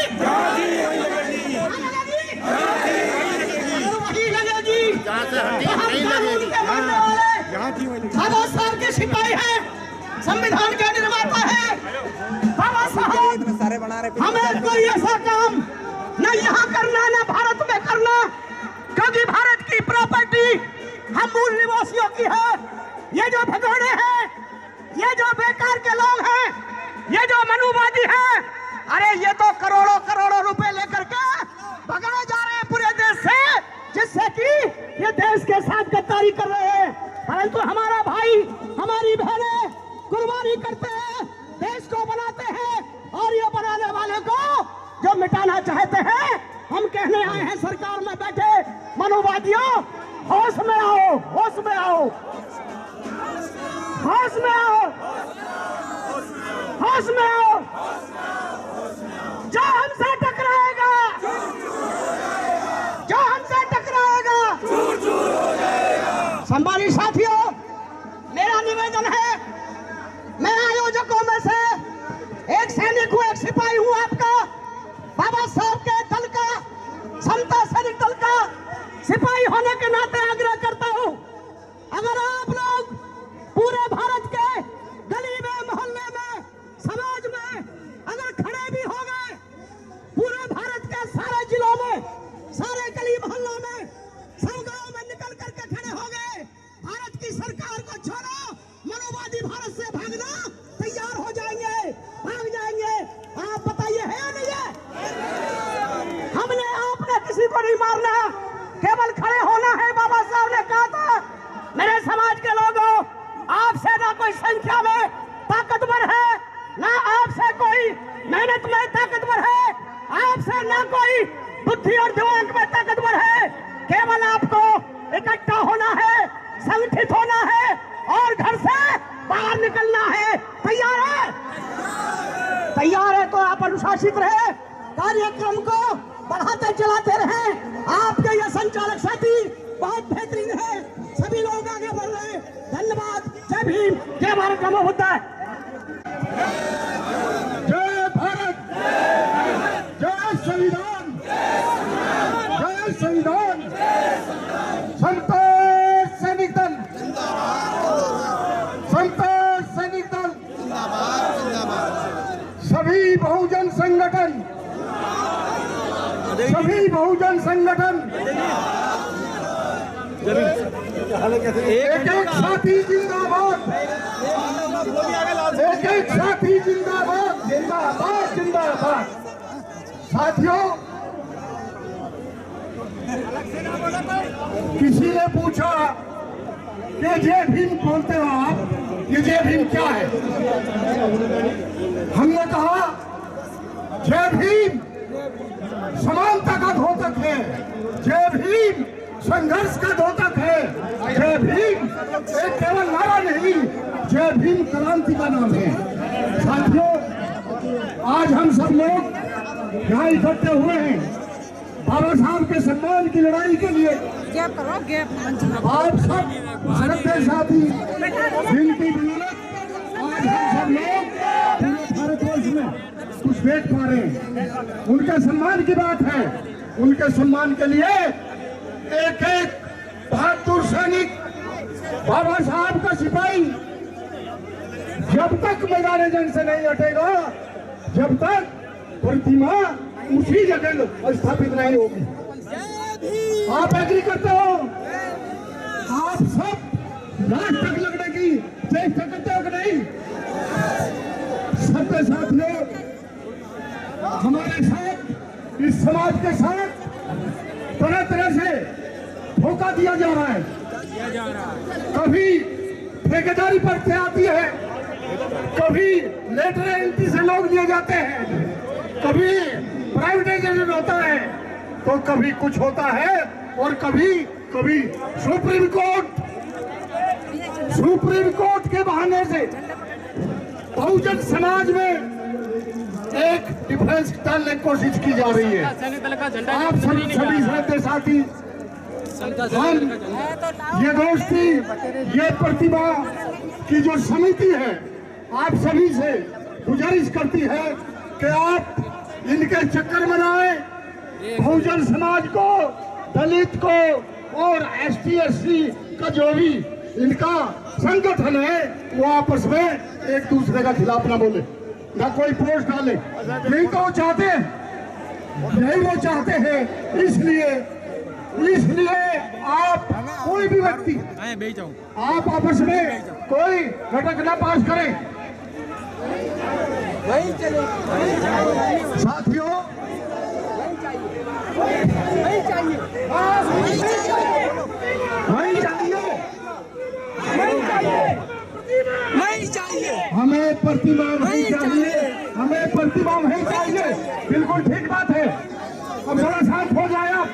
वही लगेगी। बाबा साहब के सिपाही हैं, संविधान के निर्माता है बाबा साहब। हमें कोई ऐसा काम न यहाँ करना न भारत में करना, क्योंकि भारत की प्रॉपर्टी हम मूल निवासियों की है। ये जो भगोड़े हैं, ये जो बेकार के लोग हैं, ये जो मनुवादी हैं, अरे ये तो करोड़ों करोड़ों रुपए लेकर के भगाए जा रहे हैं पूरे देश से, जिससे कि ये देश के साथ गद्दारी कर रहे हैं। परंतु हमारा भाई, हमारी बहनें कुर्बानी करते हैं, देश को बनाते हैं, और ये बनाने वाले को जो मिटाना चाहते हैं, हम कहने आए हैं सरकार में बैठे मनुवादियों, होश में आओ, होश में आओ, होश में आओ, होश में आओ। जो हमसे टकराएगा, जो हमसे टकराएगा, सम्मानित साथियों, मेरा निवेदन है, मैं आयोजकों में से एक सैनिक हूँ, एक सिपाही हूँ आपका, बाबा साहब के दल का, समता सैनिक दल का सिपाही होने के नाते आग्रह करता हूँ, अगर आप लोग पूरे भारत के गली में, मोहल्ले में, समाज में अगर खड़े भी हो गए, पूरे भारत के सारे जिलों में, सारे गली मोहल्लों में, सब गांव में निकल करके खड़े हो गए, भारत की सरकार को छोड़ो, मनुवादी भारत से भागना तैयार हो जाएंगे, भाग जाएंगे। आप बताइए है या नहीं है? हमने आपने किसी को नहीं मारना, केवल खड़े होना है। बाबा साहब ने कहा था, मेरे समाज के लोगों, आपसे ना कोई संख्या में ताकतवर है, ना आपसे कोई मेहनत में ताकतवर है, आपसे ना कोई बुद्धि और दिमाग में ताकतवर है। केवल आपको इकट्ठा होना है, संगठित होना है और घर से बाहर निकलना है। तैयार है? तैयार है तो आप अनुशासित रहे, कार्यक्रम को बढ़ाते चलाते रहे। आपके ये संचालक साथी बहुत बेहतरीन है, सभी लोग आगे बढ़ रहे हैं। धन्यवाद। जय भीम, जय भारत, नमो बुद्धाय। जय भारत, जय संविधान, जय संविधान। संतोष सैनिक दल, संतोष सैनिक दल, सभी बहुजन संगठन, सभी बहुजन संगठन, एक एक साथी जिंदाबाद, एक एक साथी जिंदाबाद, जिंदाबाद, जिंदाबाद। साथियों, किसी ने पूछा कि जय भीम बोलते हो आप, ये जय भीम क्या है? हमने कहा जय भीम समानता का द्योतक है, जय भीम संघर्ष का द्योतक है, जय भीम एक केवल नारा नहीं, जय भीम क्रांति का नाम है। साथियों, आज हम सब लोग यहाँ इकट्ठे हुए हैं बाबा साहब के सम्मान की लड़ाई के लिए। आप सब भारत के साथी, जिनकी बदौलत आज हम सब लोग पूरे भारतवर्ष में कुछ देख पा रहे हैं, उनके सम्मान की बात है। उनके सम्मान के लिए एक एक बहादुर सैनिक, बाबा साहब का सिपाही जब तक मैदान जंग से नहीं हटेगा, जब तक प्रतिमा उसी जगह स्थापित नहीं होगी। आप एग्री करते हो? आप सब लास्ट तक लड़ने की चेष्टा करते हो कि नहीं? सबके साथ लोग हमारे साथ, इस समाज के साथ तरह तरह से धोखा दिया जा रहा है। कभी ठेकेदारी पर आती है, कभी लेटर एंट्री से लोग लिए जाते हैं, कभी प्राइवेटाइजेशन होता है, तो कभी कुछ होता है और कभी कभी सुप्रीम कोर्ट के बहाने से बहुजन समाज में एक डिफरेंस डालने की कोशिश की जा रही है। आप सभी श्रद्धेय साथी, हम ये दोस्ती, ये प्रतिभा की जो समिति है, आप सभी से गुजारिश करती है कि आप इनके चक्कर में आए, बहुजन समाज को, दलित को और ST SC का जो भी इनका संगठन है, वो आपस में एक दूसरे का खिलाफ ना बोले, ना कोई पोस्ट डाले। यही तो वो चाहते हैं, यही वो चाहते हैं। इसलिए आप कोई भी व्यक्ति, आप आपस में कोई घटक ना पास करें। साथियों, नहीं चाहिए, हमें प्रतिमा नहीं चाहिए, हमें प्रतिमा नहीं चाहिए। बिल्कुल ठीक बात है। अब जरा शांत हो जाए आप।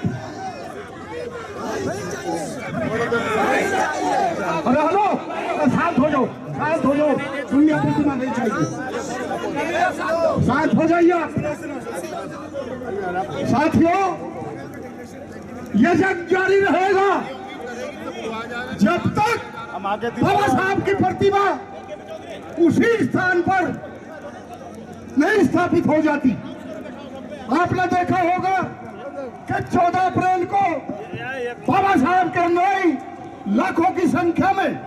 अरे हेलो, शांत हो जाओ, शांत हो जाओ। दुनिया प्रतिमा नहीं चाहिए, शांत हो जाइए आप। साथियों, ये जंग जारी रहेगा जब तक बाबा साहब की प्रतिमा उसी स्थान पर नहीं स्थापित हो जाती। आपने देखा होगा कि 14 अप्रैल को बाबा साहब के अनुयायी लाखों की संख्या में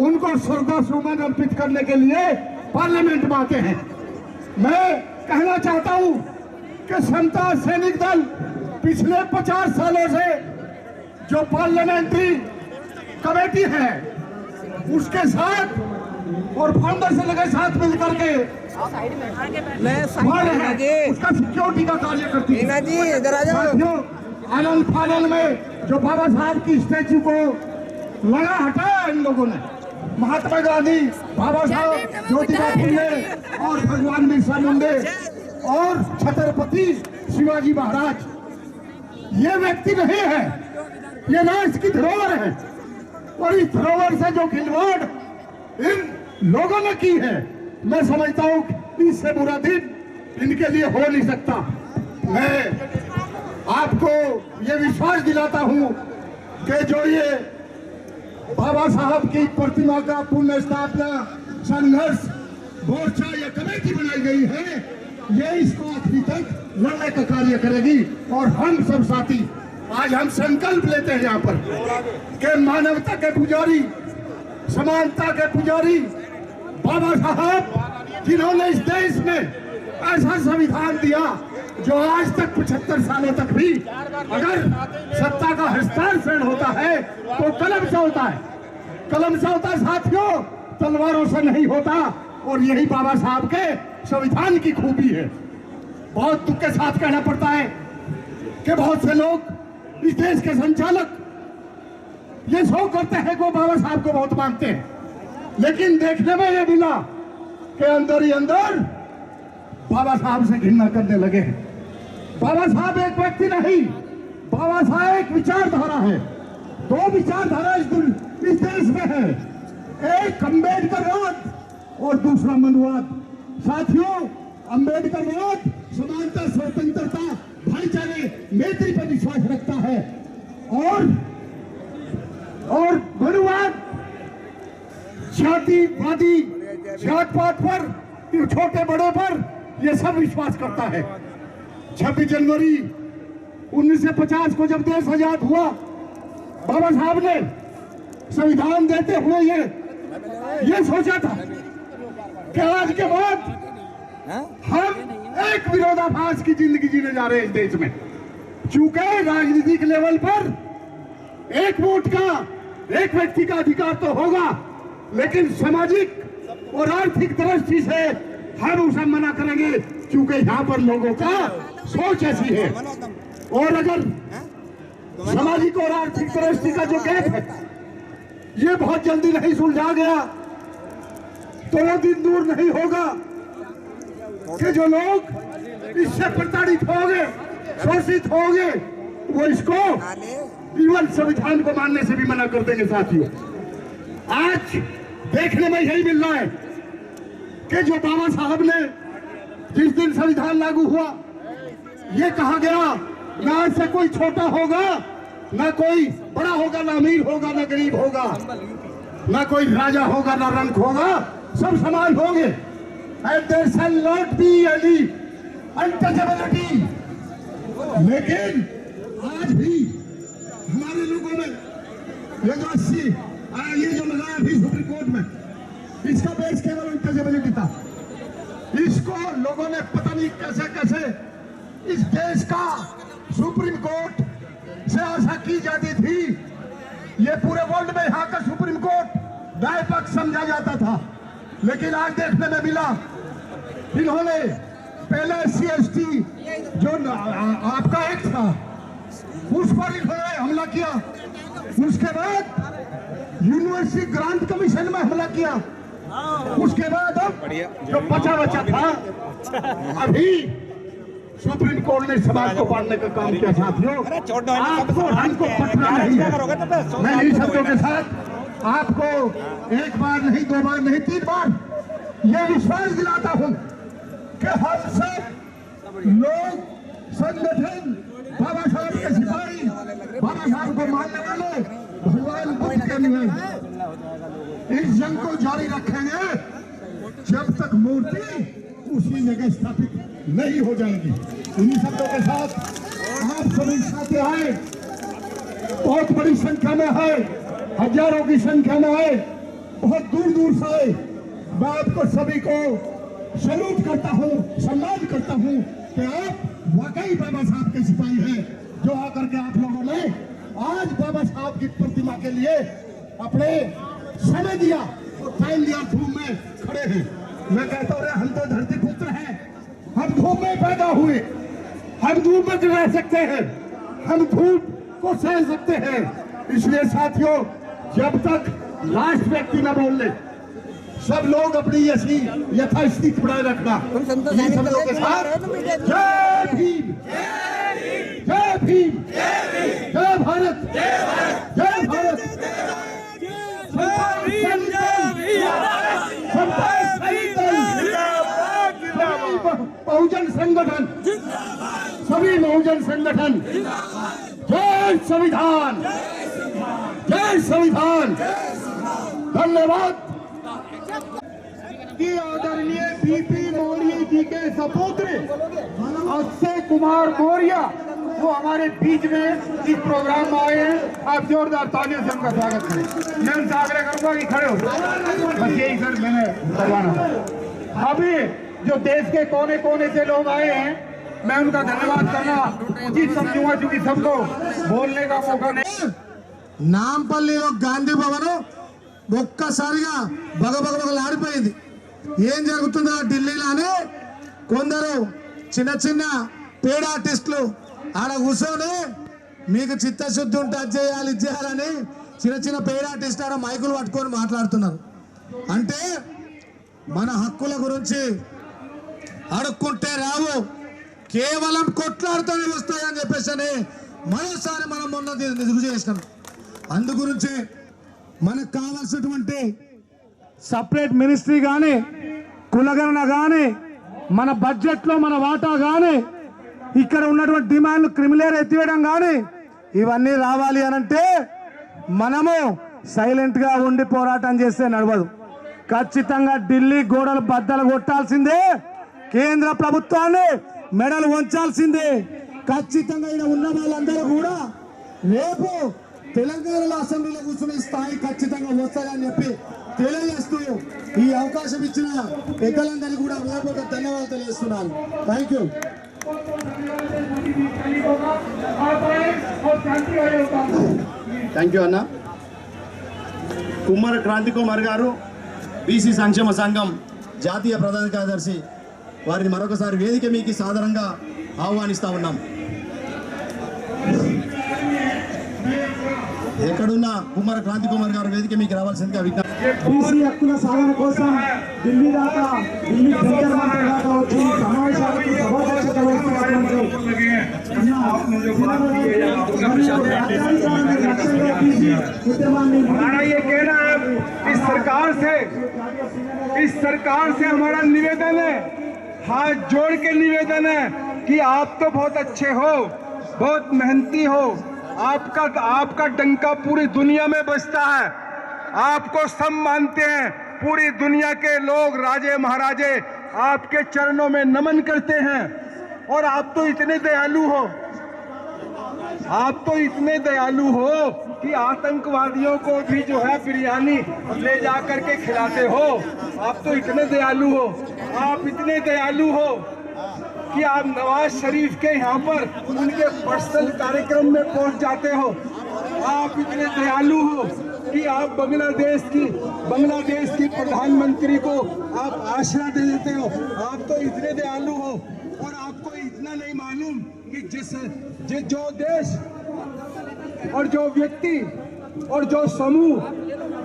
उनको श्रद्धासुमन अर्पित करने के लिए पार्लियामेंट में आते हैं। मैं कहना चाहता हूं कि समता सैनिक दल पिछले 50 सालों से जो पार्लियामेंट्री कमेटी है उसके साथ और फाउंडर से लगे साथ मिलकर के उसका सिक्योरिटी का कार्य करती है। साथियों, आनंद फानंद में जो बाबा साहब की स्टैचू को लगा हटाया इन लोगों ने, महात्मा गांधी, बाबा साहब ज्योतिबा फुले और भगवान बिरसा मुंडे और छत्रपति शिवाजी महाराज, ये व्यक्ति नहीं है, ये राष्ट्र की धरोहर है। और इस धरोहर से जो खिलवाड़ इन लोगों ने की है, मैं समझता हूँ इससे बुरा दिन इनके लिए हो नहीं सकता। मैं आपको ये विश्वास दिलाता हूँ कि जो ये बाबा साहब की प्रतिमा का पुण्य स्थापना संघर्ष मोर्चा या कमेटी बनाई गई है, ये इसको आखिरी तक लड़ने का कार्य करेगी। और हम सब साथी आज हम संकल्प लेते हैं यहाँ पर कि मानवता के पुजारी, समानता के पुजारी बाबा साहब, जिन्होंने इस देश में ऐसा संविधान दिया जो आज तक 75 सालों तक भी अगर सत्ता का हस्तांतरण होता है तो कलम से होता है, कलम से होता है साथियों, तलवारों से नहीं होता। और यही बाबा साहब के संविधान की खूबी है। बहुत दुख के साथ कहना पड़ता है कि बहुत से लोग इस देश के संचालक ये शो करते हैं कि वो बाबा साहब को बहुत मानते हैं, लेकिन देखने में ये मिला कि अंदर ही अंदर बाबा साहब से घृणा करने लगे हैं। बाबा साहब एक व्यक्ति नहीं, बाबा साहब एक विचारधारा है। दो विचारधारा इस देश में है, एक अम्बेडकरवाद और दूसरा मनुवाद। साथियों, अम्बेडकरवाद समानता, स्वतंत्रता, भाईचारे, मैत्री पर विश्वास रखता है और मनुवाद जातिवादी, जात पात पर, छोटे बड़े पर ये सब विश्वास करता है। 26 जनवरी 1950 को जब देश आजाद हुआ, बाबा साहब ने संविधान देते हुए ये सोचा था कि आज के बाद हम एक विरोधाभास की जिंदगी जीने जा रहे हैं इस देश में। चूंकि राजनीतिक लेवल पर एक वोट का, एक व्यक्ति का अधिकार तो होगा, लेकिन सामाजिक और आर्थिक दृष्टि से हम उसे मना करेंगे, क्योंकि यहाँ पर लोगों का सोच ऐसी है। और अगर सामाजिक और आर्थिक दृष्टि का जो गैप है ये बहुत जल्दी नहीं सुलझा गया तो वो दिन दूर नहीं होगा कि जो लोग इससे प्रताड़ित होंगे, शोषित होंगे, वो इसको इवन संविधान को मानने से भी मना कर देंगे। साथियों, आज देखने में यही मिल रहा है कि जो बाबा साहब ने जिस दिन संविधान लागू हुआ, ये कहा गया ना आज से कोई छोटा होगा, ना कोई बड़ा होगा, ना अमीर होगा, ना गरीब होगा, ना कोई राजा होगा, ना रंक होगा, सब समान होंगे। And there shall not be any untouchability। लेकिन आज भी हमारे लोगों में ये जो लगाया अभी सुप्रीम कोर्ट में, इसका बेस केवल अनटचेबिलिटी था। इसको लोगों ने पता नहीं कैसे कैसे इस देश का सुप्रीम कोर्ट से आशा की जाती थी। ये पूरे वर्ल्ड में यहाँ का सुप्रीम कोर्ट दाएं पक्ष समझा जाता था, लेकिन आज देखने में मिला इन्होंने पहले SC/ST जो आपका एक्ट था उस पर इन्होंने हमला किया, उसके बाद यूनिवर्सिटी ग्रांट कमीशन में हमला किया, उसके बाद अब जो बचा था अभी सुप्रीम कोर्ट ने समाज को बांटने का काम किया। साथियों, आपको हमको पटना नहीं है। मैं इन शब्दों के साथ आपको एक बार नहीं, दो बार नहीं, 3 बार ये विश्वास दिलाता हूं कि हम सब लोग, संगठन, बाबा साहब के सिपाही, बाबा साहब को मानने वाले, भगवान बुद्ध के अनुयायी इस जंग को जारी रखेंगे जब तक मूर्ति उसी जगह स्थापित नहीं हो जाएगी। इन्हीं शब्दों के साथ आप सभी साथी आए, बहुत बड़ी संख्या में है, हजारों की संख्या में है, बहुत दूर दूर से आए। मैं आपको सभी को सैल्यूट करता हूँ, सम्मान करता हूँ कि आप वाकई बाबा साहब के सिपाही हैं, जो आकर के आप लोगों ने आज बाबा साहब की प्रतिमा के लिए अपने समय दिया और टाइम दिया, धूम में खड़े हैं। मैं कहता हूँ हम तो धरती पुत्र हैं, हम धूम में पैदा हुए, हम धूम में रह सकते हैं, हम धूप को सह सकते हैं। इसलिए साथियों, जब तक लास्ट व्यक्ति न बोल ले, सब लोग अपनी ऐसी यथास्थिति बनाए रखना। इन सब लोगों के साथ जय भीम, जय भीम, जय भारत, जय भारत, बहुजन संगठन, सभी बहुजन संगठन, जय संविधान, जय संविधान। धन्यवाद। कि आदरणीय बीपी मौर्य जी के सपुत्र अक्षय कुमार मौर्य वो हमारे बीच में इस प्रोग्राम में आए हैं। आप जोरदार तालियों से उनका स्वागत करें। मैं उनसे आग्रह करूंगा कि खड़े हो, बस यही सर मैंने करवाना था। अभी जो देश के कोने कोने से लोग आए हैं, मैं उनका धन्यवाद करना उचित समझूंगा, क्योंकि सबको बोलने का मौका नहीं। నాంపల్లిలో గాంధీ భవన్ ఒక్కసారిగా బగబగబగలాడిపోయింది. ఏం జరుగుతుందో ఢిల్లీలోనే కొందరు చిన్న చిన్న పేడ ఆర్టిస్టులు ఆడ కూర్చొని మీకు చిత్తశుద్ధి ఉంటే అది చేయాలి ఇది చేయాలని చిన్న చిన్న పేడ ఆర్టిస్ట్ ఆడ మైకులు పట్టుకొని మాట్లాడుతున్నారు. అంటే మన హక్కుల గురించి అడుక్కుంటే రావు, కేవలం కొట్లాడుతూనే వస్తాయని చెప్పేసి మరోసారి మనం మొన్న రుజువు చేసినాం. అందు గురించి మనకు కావాల్సినటువంటి సపరేట్ మినిస్ట్రీ కానీ, కులగణన కానీ, మన బడ్జెట్లో మన వాటా కానీ, ఇక్కడ ఉన్నటువంటి డిమాండ్లు క్రిమినల్ ఎత్తివేయడం కానీ ఇవన్నీ రావాలి అనంటే మనము సైలెంట్గా ఉండి పోరాటం చేస్తే నడవదు. ఖచ్చితంగా ఢిల్లీ గోడలు బద్దలు కొట్టాల్సిందే, కేంద్ర ప్రభుత్వాన్ని మెడలు వంచాల్సిందే. ఖచ్చితంగా ఇక్కడ ఉన్న వాళ్ళందరూ కూడా రేపు తెలంగాణలో అసెంబ్లీలో కూర్చునే స్థాయి ఖచ్చితంగా వస్తాయని చెప్పి తెలియజేస్తూ ఈ అవకాశం ఇచ్చిన పెద్దలందరికీ కూడా హృదయపూర్వక ధన్యవాదాలు తెలియజేస్తున్నాను. Thank you. థ్యాంక్ యూ అన్న. కుమ్మర క్రాంతి కుమార్ గారు, బీసీ సంక్షేమ సంఘం జాతీయ ప్రధాన కార్యదర్శి, వారిని మరొకసారి వేదిక మీకు సాదరంగా ఆహ్వానిస్తా ఉన్నాం. ఎక్కడున్న కుమ్మర క్రాంతి కుమార్ గారు వేదిక మీకు రావాల్సిందిగా విజ్ఞప్తి. బీసీ హక్కుల సాధన కోసం ఢిల్లీ దాకా, ఢిల్లీ జంతర్ మంతర్ దాకా వచ్చి సమావేశాలకు సభాధ్యక్షత వహిస్తున్నటువంటి हमारा ये कहना है, इस सरकार से हमारा निवेदन है, हाथ जोड़ के निवेदन है कि आप तो बहुत अच्छे हो, बहुत मेहनती हो, आपका डंका पूरी दुनिया में बजता है, आपको सब मानते हैं, पूरी दुनिया के लोग राजे महाराजे आपके चरणों में नमन करते हैं। और आप तो इतने दयालु हो कि आतंकवादियों को भी जो है बिरयानी ले जा करके खिलाते हो। आप तो इतने दयालु हो, आप इतने दयालु हो कि आप नवाज शरीफ के यहाँ पर उनके पर्सनल कार्यक्रम में पहुँच जाते हो। आप इतने दयालु हो कि आप बांग्लादेश की प्रधानमंत्री को आप आश्रय दे देते हो। आप तो इतने दयालु हो, और आपको इतना नहीं मालूम कि जो देश और जो व्यक्ति और जो समूह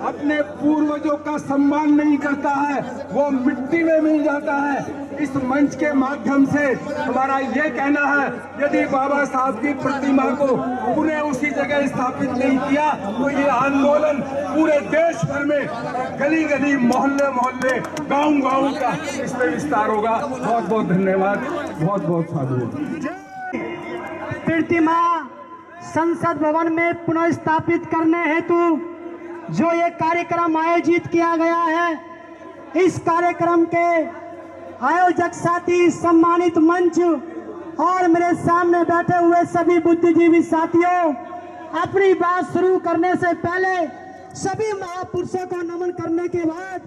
अपने पूर्वजों का सम्मान नहीं करता है, वो मिट्टी में मिल जाता है। इस मंच के माध्यम से हमारा ये कहना है, यदि बाबा साहब की प्रतिमा को पुनः उसी जगह स्थापित नहीं किया तो ये आंदोलन पूरे देश भर में गली गली, मोहल्ले मोहल्ले, गांव गांव का इसमें विस्तार होगा। बहुत बहुत धन्यवाद, बहुत बहुत साधु। प्रतिमा संसद भवन में पुनः स्थापित करने हेतु जो ये कार्यक्रम आयोजित किया गया है, इस कार्यक्रम के आयोजक साथी, सम्मानित मंच और मेरे सामने बैठे हुए सभी बुद्धिजीवी साथियों, अपनी बात शुरू करने से पहले सभी महापुरुषों को नमन करने के बाद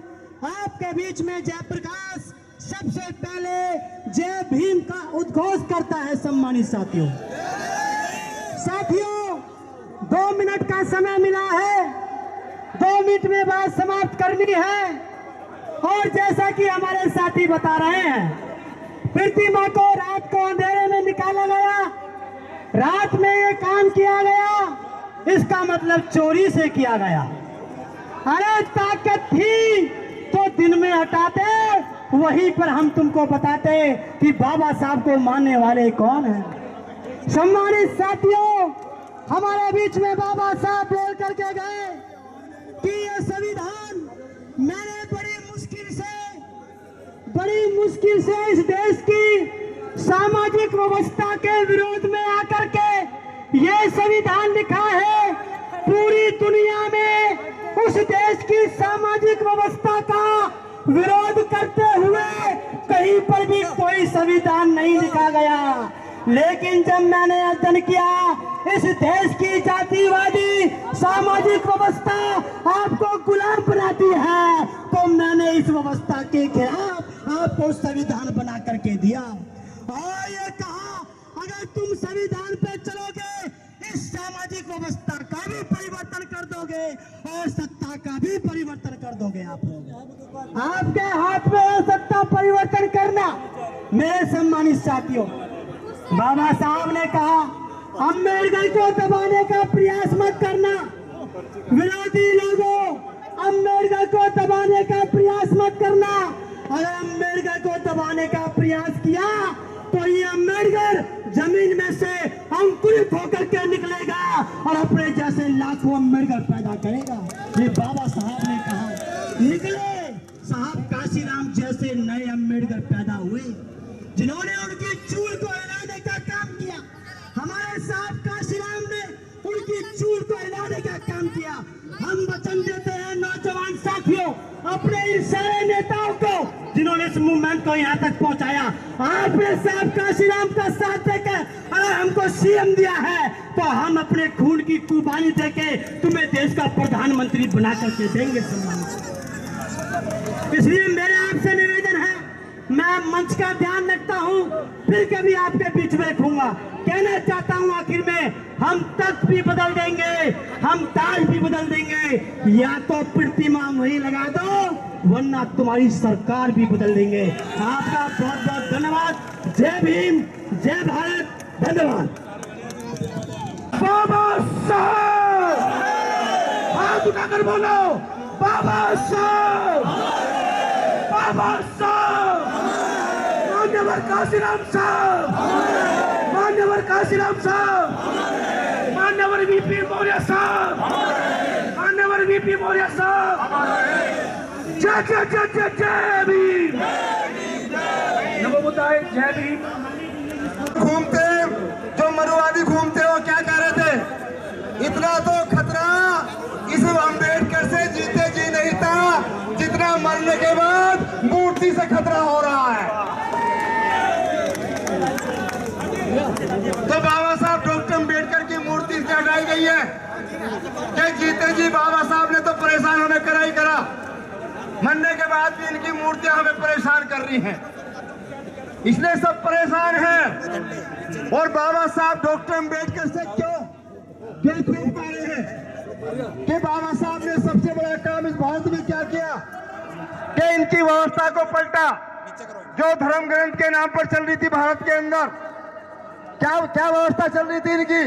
आपके बीच में जयप्रकाश सबसे पहले जय भीम का उद्घोष करता है। सम्मानित साथियों 2 मिनट का समय मिला है, 2 मिनट में बात समाप्त करनी है। और जैसा कि हमारे साथी बता रहे हैं, प्रतिमा को रात को अंधेरे में निकाला गया, रात में ये काम किया गया, इसका मतलब चोरी से किया गया। अरे ताकत थी तो दिन में हटाते, वहीं पर हम तुमको बताते कि बाबा साहब को मानने वाले कौन हैं। सम्मानित साथियों, हमारे बीच में बाबा साहब बोल करके गए कि ये संविधान मैंने बड़ी मुश्किल से इस देश की सामाजिक व्यवस्था के विरोध में आकर के ये संविधान लिखा है। पूरी दुनिया में उस देश की सामाजिक व्यवस्था का विरोध करते हुए कहीं पर भी कोई संविधान नहीं लिखा गया। लेकिन जब मैंने अध्ययन किया इस देश की जातिवादी सामाजिक व्यवस्था आपको गुलाम बनाती है, तो मैंने इस व्यवस्था के खिलाफ आपको संविधान बना करके दिया और ये कहा अगर तुम संविधान पे चलोगे इस सामाजिक व्यवस्था का भी परिवर्तन कर दोगे और सत्ता का भी परिवर्तन कर दोगे। आप लोग, आपके हाथ में है सत्ता परिवर्तन करना। मेरे सम्मानित साथियों, बाबा साहब ने कहा अम्बेडकर को दबाने का प्रयास मत करना। विरोधी लोगों, अम्बेडकर को दबाने का प्रयास मत करना। अगर अम्बेडकर को दबाने का प्रयास किया तो ये अम्बेडकर जमीन में से अंकुरित होकर के निकलेगा और अपने जैसे लाखों अम्बेडकर पैदा करेगा। ये बाबा साहब ने कहा। निकले साहब काशीराम जैसे नए अम्बेडकर पैदा हुए जिन्होंने उनकी चूल को हिलाने का काम किया। हमारे साहब काशीराम ने उनकी चूल को हिलाने का काम किया। हम वचन देते हैं नौजवान साथियों, अपने इन सारे नेताओं को जिन्होंने इस मूवमेंट को यहाँ तक पहुँचाया, आपने साहब काशीराम का साथ देकर अगर हमको सीएम दिया है तो हम अपने खून की कुर्बानी देके तुम्हें देश का प्रधानमंत्री बना करके देंगे सम्मान। इसलिए मेरे आपसे निवेदन है, मैं मंच का ध्यान रखता हूँ, फिर कभी आपके बीच में रखूंगा। कहना चाहता हूँ आखिर में, हम तख्त भी बदल देंगे, हम ताज भी बदल देंगे, या तो प्रतिमा वहीं लगा दो वरना तुम्हारी सरकार भी बदल देंगे। आपका बहुत बहुत धन्यवाद। जय भीम, जय भारत, धन्यवाद। बाबा साहब, हाथ उठाकर बोलो बाबा साहब, बाबा साहब, मान्यवर काशीराम साहब, मान्यवर काशीराम साहब, मान्यवर वीपी मौर्य साहब, मान्यवर वीपी मौर्य साहब। जय जय जय जय जय भीम, नमो बुद्धाय, जय भीम। घूमते जो मरुवादी घूमते हो क्या कह रहे थे, इतना तो खतरा इस अम्बेडकर से जीते जी नहीं था जितना मरने के बाद मूर्ति से खतरा हो रहा है। तो बाबा साहब डॉक्टर अम्बेडकर की मूर्ति से हटाई गई है कि जीते जी बाबा साहब ने तो परेशान हमें करा ही करा, मरने के बाद भी इनकी मूर्तियां हमें परेशान कर रही हैं, इसलिए सब परेशान हैं। और बाबा साहब डॉक्टर अम्बेडकर से क्यों खूब पा रहे हैं कि बाबा साहब ने सबसे बड़ा काम इस भारत में क्या किया कि इनकी व्यवस्था को पलटा। जो धर्म ग्रंथ के नाम पर चल रही थी भारत के अंदर, क्या व्यवस्था चल रही थी इनकी,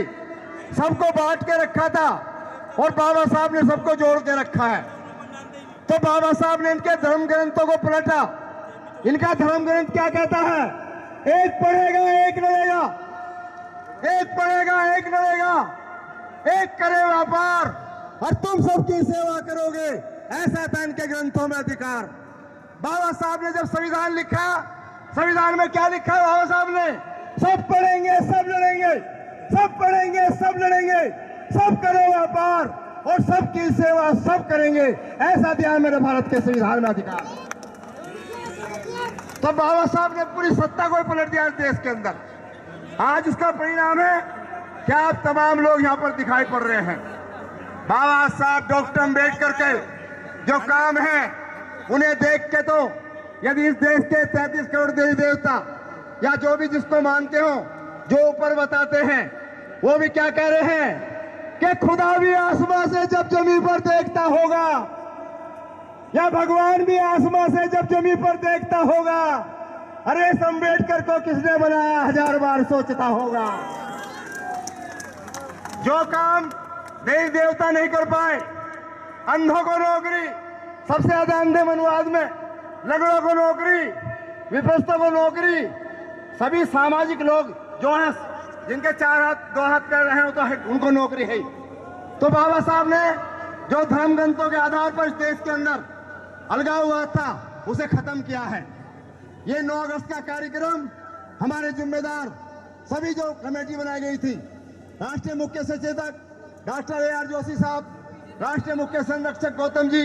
सबको बांट के रखा था और बाबा साहब ने सबको जोड़ के रखा है। तो बाबा साहब ने इनके धर्म ग्रंथों को पलटा। इनका धर्म ग्रंथ क्या कहता है, एक पढ़ेगा एक लड़ेगा, एक पढ़ेगा एक लड़ेगा, एक करे व्यापार और तुम सबकी सेवा करोगे, ऐसा था इनके ग्रंथों में अधिकार। बाबा साहब ने जब संविधान लिखा, संविधान में क्या लिखा है बाबा साहब ने, सब पढ़ेंगे सब लड़ेंगे, सब पढ़ेंगे सब लड़ेंगे, सब करो व्यापार और सबकी सेवा सब करेंगे, ऐसा दिया मेरे भारत के संविधान में अधिकार। तो बाबा साहब ने पूरी सत्ता को पलट दिया इस देश के अंदर। आज उसका परिणाम है क्या आप तमाम लोग यहाँ पर दिखाई पड़ रहे हैं। बाबा साहब डॉक्टर अम्बेडकर के जो काम है उन्हें देख के तो यदि इस देश के 33 करोड़ देवी देवता या जो भी जिसको मानते हो, जो ऊपर बताते हैं, वो भी क्या कह रहे हैं कि खुदा भी आसमां से जब जमीन पर देखता होगा या भगवान भी आसमां से जब जमीन पर देखता होगा, अरे इस अम्बेडकर को किसने बनाया 1000 बार सोचता होगा। जो काम देवी देवता नहीं कर पाए, अंधों को नौकरी, सबसे ज्यादा अंधे मनुवाद में, लंगड़ों को नौकरी, विपस्तों को नौकरी, सभी सामाजिक लोग जो हैं जिनके 4 हाथ 2 हाथ कर रहे हैं तो है, उनको नौकरी है। तो बाबा साहब ने जो धर्म ग्रंथों के आधार पर इस देश के अंदर अलगाव हुआ था उसे खत्म किया है। ये 9 अगस्त का कार्यक्रम हमारे जिम्मेदार सभी जो कमेटी बनाई गई थी, राष्ट्रीय मुख्य सचेतक डॉक्टर AR जोशी साहब, राष्ट्रीय मुख्य संरक्षक गौतम जी,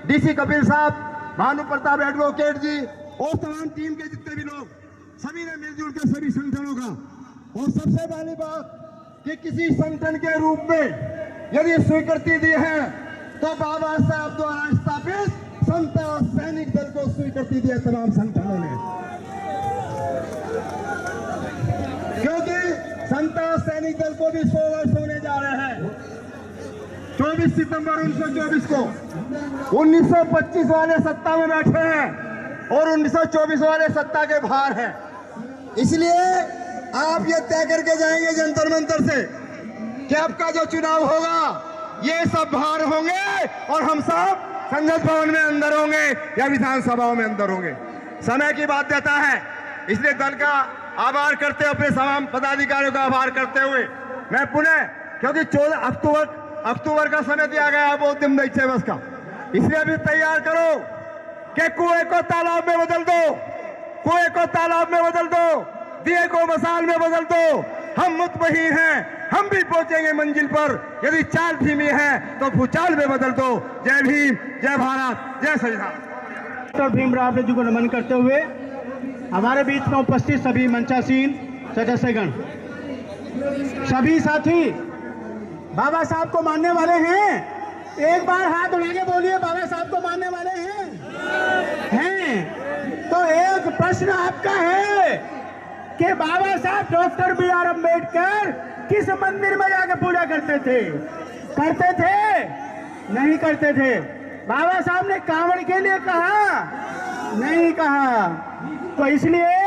DC कपिल साहब, भानु प्रताप एडवोकेट जी और तमाम टीम के जितने भी लोग, सभी ने मिलजुल कर सभी संगठनों का, और सबसे पहली बात कि किसी संगठन के रूप में यदि स्वीकृति दी है तो बाबा साहब द्वारा स्थापित संत सैनिक दल को स्वीकृति दी है तमाम संगठनों ने, क्योंकि संत सैनिक दल को भी 100 वर्ष होने जा रहे हैं। 24 सितंबर 1924 को 1925 वाले सत्ता में बैठे हैं और 1924 वाले सत्ता के बाहर हैं। इसलिए आप ये तय करके जाएंगे जंतर मंतर से कि आपका जो चुनाव होगा ये सब बाहर होंगे और हम सब संसद भवन में अंदर होंगे या विधानसभाओं में अंदर होंगे। समय की बाध्यता है, इसलिए दल का आभार करते हुए, अपने तमाम पदाधिकारियों का आभार करते हुए मैं पुनः, क्योंकि 14 अक्टूबर का समय दिया गया है बहुत दिन दैत्य दिवस का, इसलिए अभी तैयार करो कि कुएं को तालाब में बदल दो, कुएं को तालाब में बदल दो, दिए को मसाल में बदल दो। हम मुतमईन हैं, हम भी पहुंचेंगे मंजिल पर। यदि चाल धीमी है तो भूचाल में बदल दो। जय भीम, जय भारत, जय संविधान। डॉक्टर भीमराव जी को नमन करते हुए हमारे बीच में उपस्थित सभी मंचासीन सदस्यगण, सभी साथी बाबा साहब को मानने वाले हैं। एक बार हाथ उठा के बोलिए, बाबा साहब को मानने वाले हैं। तो एक प्रश्न आपका है कि बाबा साहब डॉक्टर BR अम्बेडकर किस मंदिर में जाके पूजा करते थे? करते थे? नहीं करते थे। बाबा साहब ने कांवड़ के लिए कहा? नहीं कहा। तो इसलिए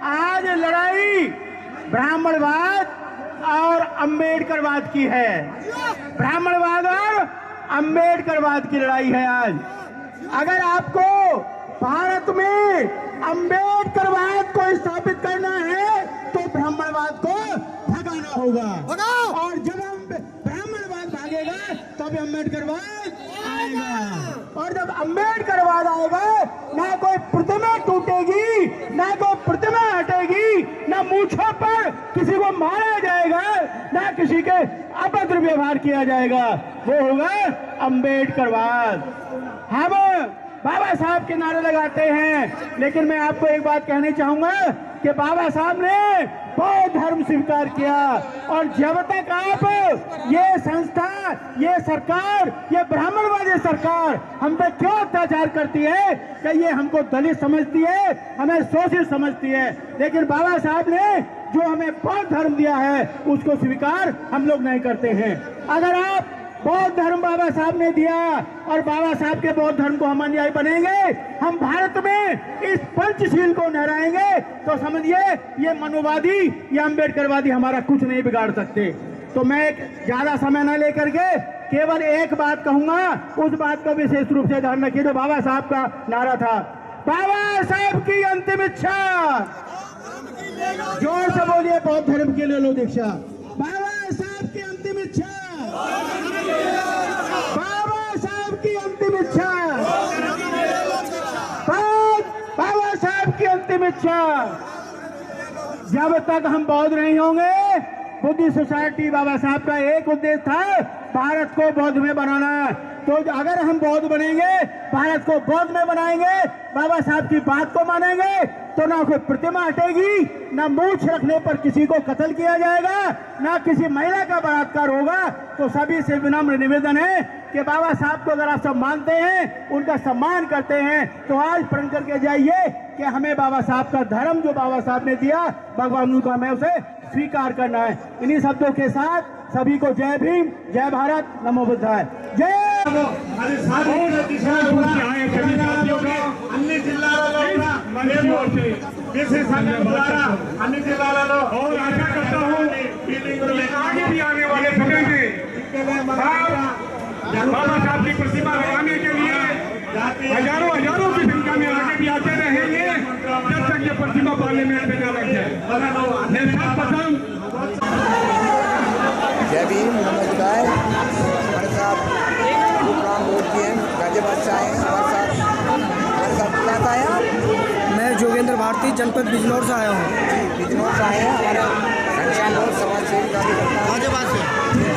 आज लड़ाई ब्राह्मणवाद और अम्बेडकरवाद की है। ब्राह्मणवाद और अम्बेडकरवाद की लड़ाई है आज। अगर आपको भारत में अम्बेडकरवाद को स्थापित करना है तो ब्राह्मणवाद को भगाना होगा, और जब हम ब्राह्मणवाद भागेगा तब अम्बेडकरवाद आएगा। और जब अम्बेडकरवाद आएगा, ना कोई प्रतिमा टूटेगी, ना कोई प्रतिमा हटेगी, ना मूंछों पर किसी को मारा जाएगा, ना किसी के अभद्र व्यवहार किया जाएगा, वो होगा अम्बेडकरवाद। हम बाबा साहब के नारे लगाते हैं, लेकिन मैं आपको एक बात कहनी चाहूंगा कि बाबा साहब ने बौद्ध धर्म स्वीकार किया, और जब तक आप ये संस्था, ये सरकार, ये ब्राह्मणवादी सरकार हम पे क्यों अत्याचार करती है कि ये हमको दलित समझती है, हमें शोषित समझती है, लेकिन बाबा साहब ने जो हमें बौद्ध धर्म दिया है उसको स्वीकार हम लोग नहीं करते हैं। अगर आप बौद्ध धर्म बाबा साहब ने दिया और बाबा साहब के बौद्ध धर्म को हम अनुयायी बनेंगे, हम भारत में इस पंचशील को नहराएंगे, तो समझिए ये मनुवादी या अम्बेडकरवादी हमारा कुछ नहीं बिगाड़ सकते। तो मैं ज्यादा समय न लेकर के केवल एक बात कहूंगा, उस बात को विशेष रूप से ध्यान रखिए जो बाबा साहब का नारा था, बाबा साहब की अंतिम इच्छा। जोर से बोलिए, बौद्ध धर्म के लिए लो दीक्षा। बाबा साहब की अंतिम इच्छा, बाबा साहब की अंतिम इच्छा, बाबा साहब की अंतिम इच्छा। जब तक हम बौद्ध नहीं होंगे, बुद्धिस्ट सोसाइटी बाबा साहब का एक उद्देश्य था भारत को बौद्ध में बनाना। तो अगर हम बौद्ध बनेंगे, भारत को बौद्ध में बनाएंगे, बाबा साहब की बात को मानेंगे, तो ना कोई प्रतिमा हटेगी, ना मूंछ रखने पर किसी को कत्ल किया जाएगा, ना किसी महिला का बलात्कार होगा। तो सभी से विनम्र निवेदन है कि बाबा साहब को अगर आप सब मानते हैं, उनका सम्मान करते हैं, तो आज प्रण करके जाइए कि हमें बाबा साहब का धर्म जो बाबा साहब ने दिया, भगवान का, हमें उसे स्वीकार करना है। इन्हीं शब्दों के साथ सभी को जय भीम, जय भारत, नमो बुद्धाय, जय। अन्य जिला मंच ओर से बीसी संगम द्वारा अनिल जिलालो और आशा करता हूँ आगे भी आने वाले समय में बाबा साहब की प्रतिमा लगाने के लिए हजारों की संख्या में आगे भी आते रहेंगे जब तक ये प्रतिमा पार्लियामेंट में न लग जाए। जय भीम, नमस्कार। हमारे साथ प्रोग्राम बोर्ड के हैं गाजियाबाद से आए हैं। हमारे साथ क्या था आप? मैं जोगेंद्र भारती जनपद बिजनौर से आया हूँ। बिजनौर से आए हैं। हमारे घनश्याम बोर्ड समाज सेवी गाजियाबाद से।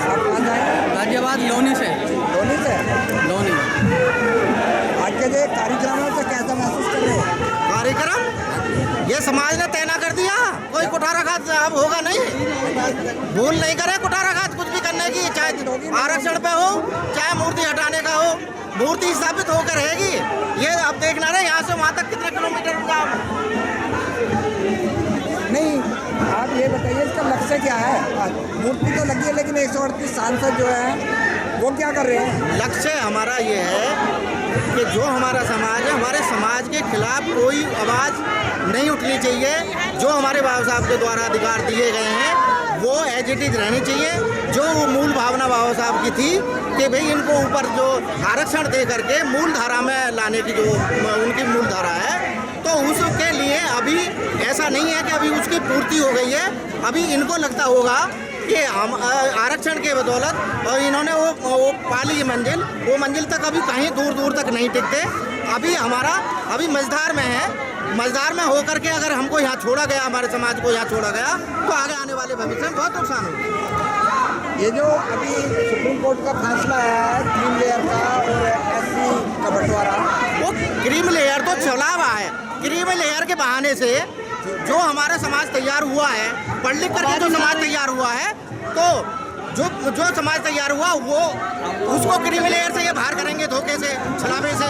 आप कहाँ से आए हैं? गाजियाबाद लोनी से। लोनी से? लोनी। आज के जो कार्यक्रम से कैसा महसूस कर रहे हैं? कार्यक्रम ये समाज ने तय ना कर दिया, कोई कुठाराघात अब होगा नहीं, भूल नहीं करे कुठाराघात कुछ भी करने की, चाहे आरक्षण पे हो चाहे मूर्ति हटाने का हो, मूर्ति स्थापित होकर रहेगी। ये अब देखना रहे यहाँ से वहाँ तक कितने किलोमीटर जाओ। नहीं, आप ये बताइए इसका लक्ष्य क्या है? मूर्ति तो लगी है लेकिन 138 सांसद जो है वो क्या कर रहे हैं? लक्ष्य हमारा ये है कि जो हमारा समाज है, हमारे समाज के खिलाफ कोई आवाज़ नहीं उठनी चाहिए। जो हमारे बाबा साहब के द्वारा अधिकार दिए गए हैं वो एज इट इज रहनी चाहिए। जो वो मूल भावना बाबा साहब की थी कि भाई इनको ऊपर जो आरक्षण दे करके मूल धारा में लाने की जो उनकी मूल धारा है, तो उसके लिए अभी ऐसा नहीं है कि अभी उसकी पूर्ति हो गई है। अभी इनको लगता होगा कि हम आरक्षण के बदौलत और इन्होंने वो पाली वो मंजिल तक अभी कहीं दूर तक नहीं टिकते। अभी हमारा अभी मझधार में है, मझधार में होकर के अगर हमको यहाँ छोड़ा गया, हमारे समाज को यहाँ छोड़ा गया, तो आगे आने वाले भविष्य में बहुत नुकसान होगा। ये जो अभी सुप्रीम कोर्ट का फैसला है क्रीम लेयर का और एससी का बंटवारा, वो क्रीम लेयर तो चला हुआ है। क्रीम लेयर के बहाने से जो हमारा समाज तैयार हुआ है, पढ़ लिख करके जो समाज तैयार हुआ है, तो जो समाज तैयार हुआ वो उसको क्रीम लेयर से ये बाहर करेंगे, धोखे से, छलावे से।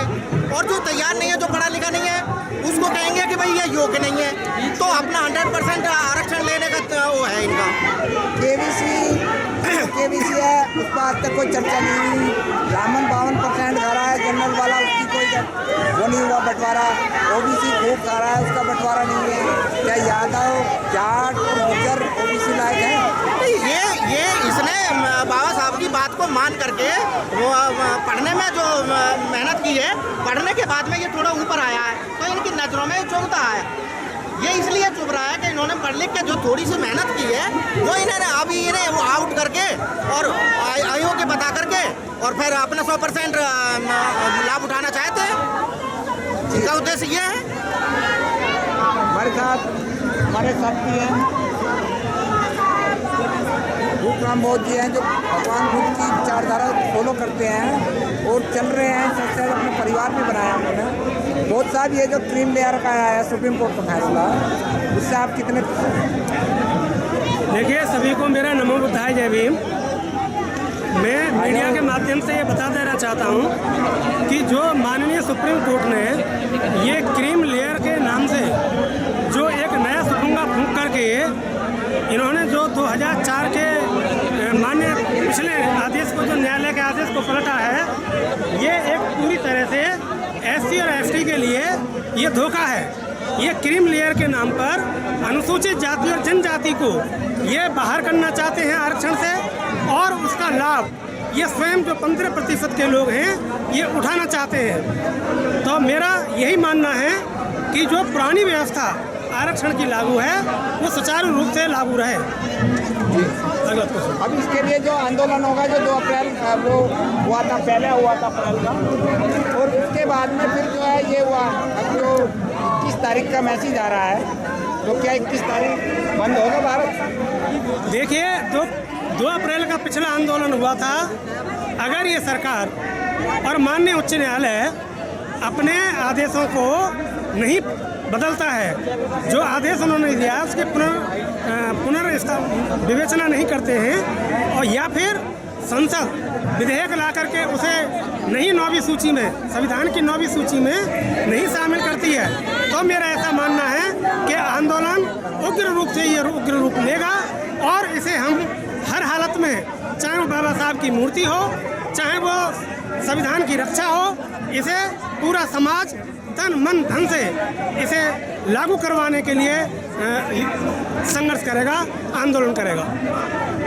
और जो तैयार नहीं है, जो पढ़ा लिखा नहीं है, उसको कहेंगे कि भाई ये योग्य नहीं है, तो अपना 100% आरक्षण लेने का वो है इनका। केबीसी है, उस पर आज तक कोई चर्चा नहीं हुई। ब्राह्मण 52% खा रहा है, जनरल वाला उसकी कोई वो नहीं हुआ बंटवारा। ओबीसी खूब खा रहा है, उसका बंटवारा नहीं है। क्या यादव, जाट और गुर्जर ओबीसी लायक है? ये इसने बाबा साहब की बात को मान करके वो पढ़ने में जो मेहनत की है, पढ़ने के बाद में ये थोड़ा ऊपर आया है, तो इनकी नज़रों में चुभता है। ये इसलिए चुभ रहा है कि इन्होंने पढ़ लिख के जो थोड़ी सी मेहनत की है वो इन्हें वो आउट करके और अयोग्य बता करके और फिर अपना 100% लाभ उठाना चाहते हैं। इनका उद्देश्य ये है। हमारे साथ भी हैं भूखराम बोध जी हैं, जो भगवान बुद्ध की विचारधारा फॉलो करते हैं और चल रहे हैं। सबसे अपने परिवार में बनाया उन्होंने। बोध साहब, ये जो क्रीम लेयर का आया है सुप्रीम कोर्ट का फैसला, उससे आप कितने? देखिए, सभी को मेरा नमो बुद्धाय, जय भीम। मैं मीडिया के माध्यम से ये बता देना चाहता हूँ कि जो माननीय सुप्रीम कोर्ट ने ये क्रीम लेयर के नाम से जो एक नया सुखूंगा फूंक करके इन्होंने जो 2004 के मान्य पिछले आदेश को, जो न्यायालय के आदेश को पलटा है, ये एक पूरी तरह से एससी और एसटी के लिए ये धोखा है। ये क्रीम लेयर के नाम पर अनुसूचित जाति और जनजाति को ये बाहर करना चाहते हैं आरक्षण से, और उसका लाभ ये स्वयं जो 15% के लोग हैं ये उठाना चाहते हैं। तो मेरा यही मानना है कि जो पुरानी व्यवस्था आरक्षण की लागू है वो सुचारू रूप से लागू रहे। अब इसके लिए जो आंदोलन होगा, जो 2 अप्रैल वो हुआ था, पहले हुआ था अप्रैल का, और उसके बाद में फिर जो है ये हुआ, अब जो 21 तारीख का मैसेज आ रहा है, तो क्या 21 तारीख बंद होगा भारत? देखिए, 2 अप्रैल का पिछला आंदोलन हुआ था। अगर ये सरकार और माननीय उच्च न्यायालय अपने आदेशों को नहीं बदलता है, जो आदेश उन्होंने दिया उसके विवेचना नहीं करते हैं, और या फिर संसद विधेयक ला करके उसे नहीं 9वीं सूची में, संविधान की 9वीं सूची में नहीं शामिल करती है, तो मेरा ऐसा मानना है कि आंदोलन उग्र रूप से ये उग्र रूप लेगा। और इसे हम हर हालत में, चाहे वो बाबा साहब की मूर्ति हो, चाहे वो संविधान की रक्षा हो, इसे पूरा समाज तन मन धन से इसे लागू करवाने के लिए संघर्ष करेगा, आंदोलन करेगा।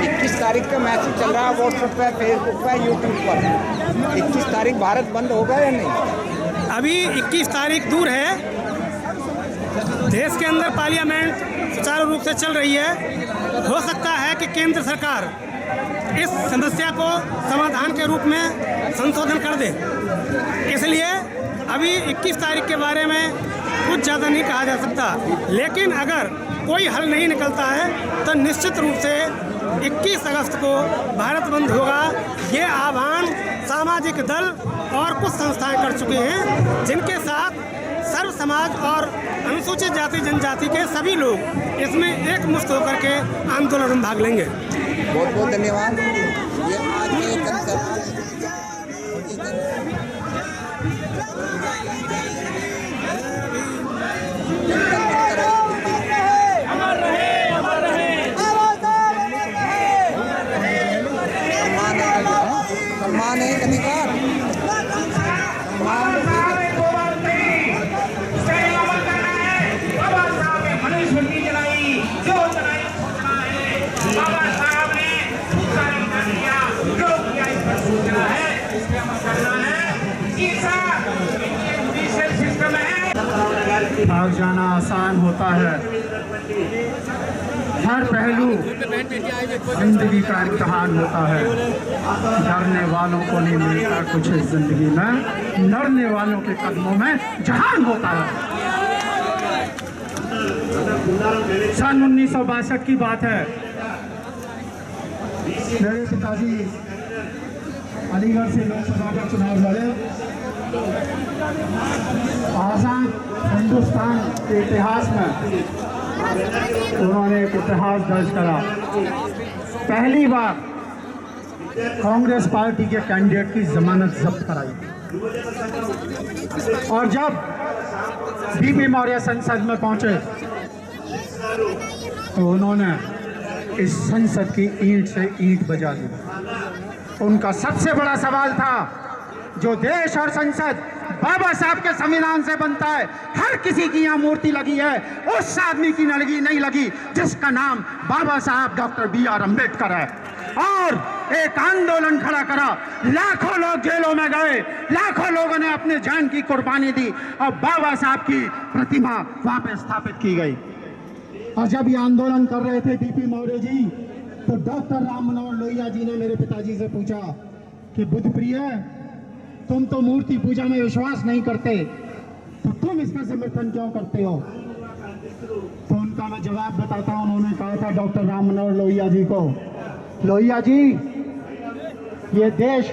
21 तारीख का मैसेज चल रहा है व्हाट्सएप पे, फेसबुक पे, यूट्यूब पर। 21 तारीख भारत बंद होगा या नहीं? अभी 21 तारीख दूर है। देश के अंदर पार्लियामेंट सुचारू रूप से चल रही है। हो सकता है कि केंद्र सरकार इस समस्या को समाधान के रूप में संशोधन कर दे। इसलिए अभी 21 तारीख के बारे में कुछ ज़्यादा नहीं कहा जा सकता, लेकिन अगर कोई हल नहीं निकलता है तो निश्चित रूप से 21 अगस्त को भारत बंद होगा। ये आह्वान सामाजिक दल और कुछ संस्थाएं कर चुके हैं, जिनके साथ सर्व समाज और अनुसूचित जाति जनजाति के सभी लोग इसमें एक मुश्त होकर के आंदोलन में भाग लेंगे। बहुत बहुत धन्यवाद। ये आज के सम्मान है कनिकार, भाग जाना आसान होता है, हर पहलू जिंदगी का इम्तहान होता है। डरने वालों को नहीं मिलता कुछ इस जिंदगी में, लड़ने वालों के कदमों में जहान होता है। सन 1962 की बात है। मेरे पिताजी अलीगढ़ से लोकसभा का चुनाव लड़े। आजाद हिंदुस्तान के इतिहास में उन्होंने एक इतिहास दर्ज करा। पहली बार कांग्रेस पार्टी के कैंडिडेट की जमानत जब्त कराई, और जब बीपी मौर्य संसद में पहुंचे तो उन्होंने इस संसद की ईंट से ईंट बजा दी। उनका सबसे बड़ा सवाल था, जो देश और संसद बाबा साहब के संविधान से बनता है, हर किसी की यहाँ मूर्ति लगी है, उस आदमी की नहीं लगी जिसका नाम बाबा साहब डॉक्टर BR अम्बेडकर है। और एक आंदोलन खड़ा करा, लाखों लोग जेलों में गए, लाखों लोगों ने अपने जान की कुर्बानी दी और बाबा साहब की प्रतिमा वहां पे स्थापित की गई। और जब ये आंदोलन कर रहे थे बीपी मौर्य जी, तो डॉक्टर राम मनोहर लोहिया जी ने मेरे पिताजी से पूछा कि बुद्ध प्रिय, तुम तो मूर्ति पूजा में विश्वास नहीं करते, तो तुम इसका समर्थन क्यों करते हो? तो उनका मैं जवाब बताता हूं। उन्होंने कहा था डॉक्टर राम मनोहर लोहिया जी को, लोहिया जी, ये देश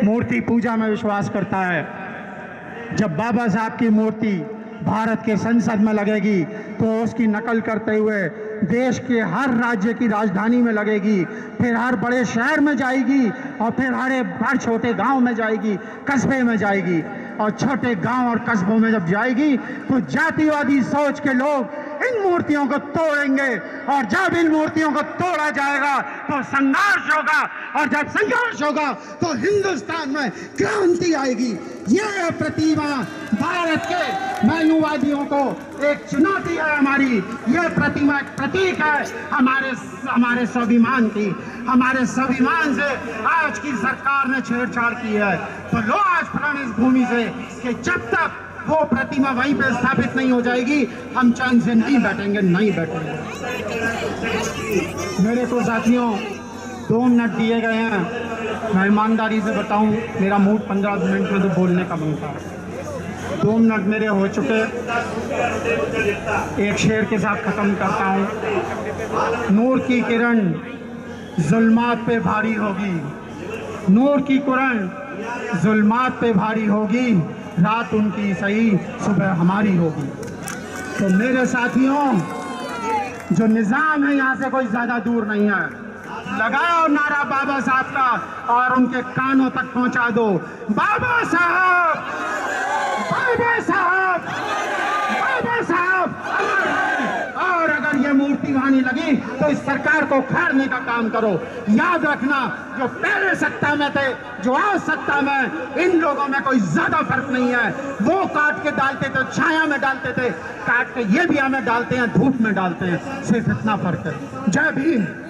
मूर्ति पूजा में विश्वास करता है। जब बाबा साहब की मूर्ति भारत के संसद में लगेगी तो उसकी नकल करते हुए देश के हर राज्य की राजधानी में लगेगी, फिर हर बड़े शहर में जाएगी, और फिर हर छोटे गांव में जाएगी, कस्बे में जाएगी। और छोटे गांव और कस्बों में जब जाएगी तो जातिवादी सोच के लोग इन मूर्तियों को तोड़ेंगे, और जब इन मूर्तियों को तोड़ा जाएगा तो संघर्ष होगा, और जब संघर्ष होगा तो हिंदुस्तान में क्रांति आएगी। यह प्रतिमा भारत के मानववादियों को एक चुनौती है हमारी। यह प्रतिमा एक प्रतीक है हमारे स्वाभिमान की। हमारे स्वाभिमान से आज की सरकार ने छेड़छाड़ की है। तो लो आज प्रण इस भूमि से कि जब तक वो प्रतिमा वहीं पे स्थापित नहीं हो जाएगी, हम चैन से नहीं बैठेंगे। मेरे को साथियों 2 मिनट दिए गए हैं। मैं ईमानदारी से बताऊं, मेरा मूड 15 मिनट में तो बोलने का बनता है। 2 मिनट मेरे हो चुके। एक शेर के साथ ख़त्म करता हूँ। नूर की किरण जुल्मात पे भारी होगी, नूर की किरण जुल्मात पे भारी होगी, रात उनकी सही सुबह हमारी होगी। तो मेरे साथियों, जो निज़ाम है यहाँ से कोई ज़्यादा दूर नहीं है। लगाओ नारा बाबा साहब का और उनके कानों तक पहुँचा दो, बाबा साहब, बाबा साहब, बाबा साहब। और अगर ये मूर्ति वहां लगी तो इस सरकार को उखाड़ने का काम करो। याद रखना, जो पहले सत्ता में थे, जो आज सत्ता में, इन लोगों में कोई ज्यादा फर्क नहीं है। वो काट के डालते थे, छाया में डालते थे, काट के ये भी हमें डालते हैं, धूप में डालते हैं, सिर्फ इतना फर्क है। जय भीम।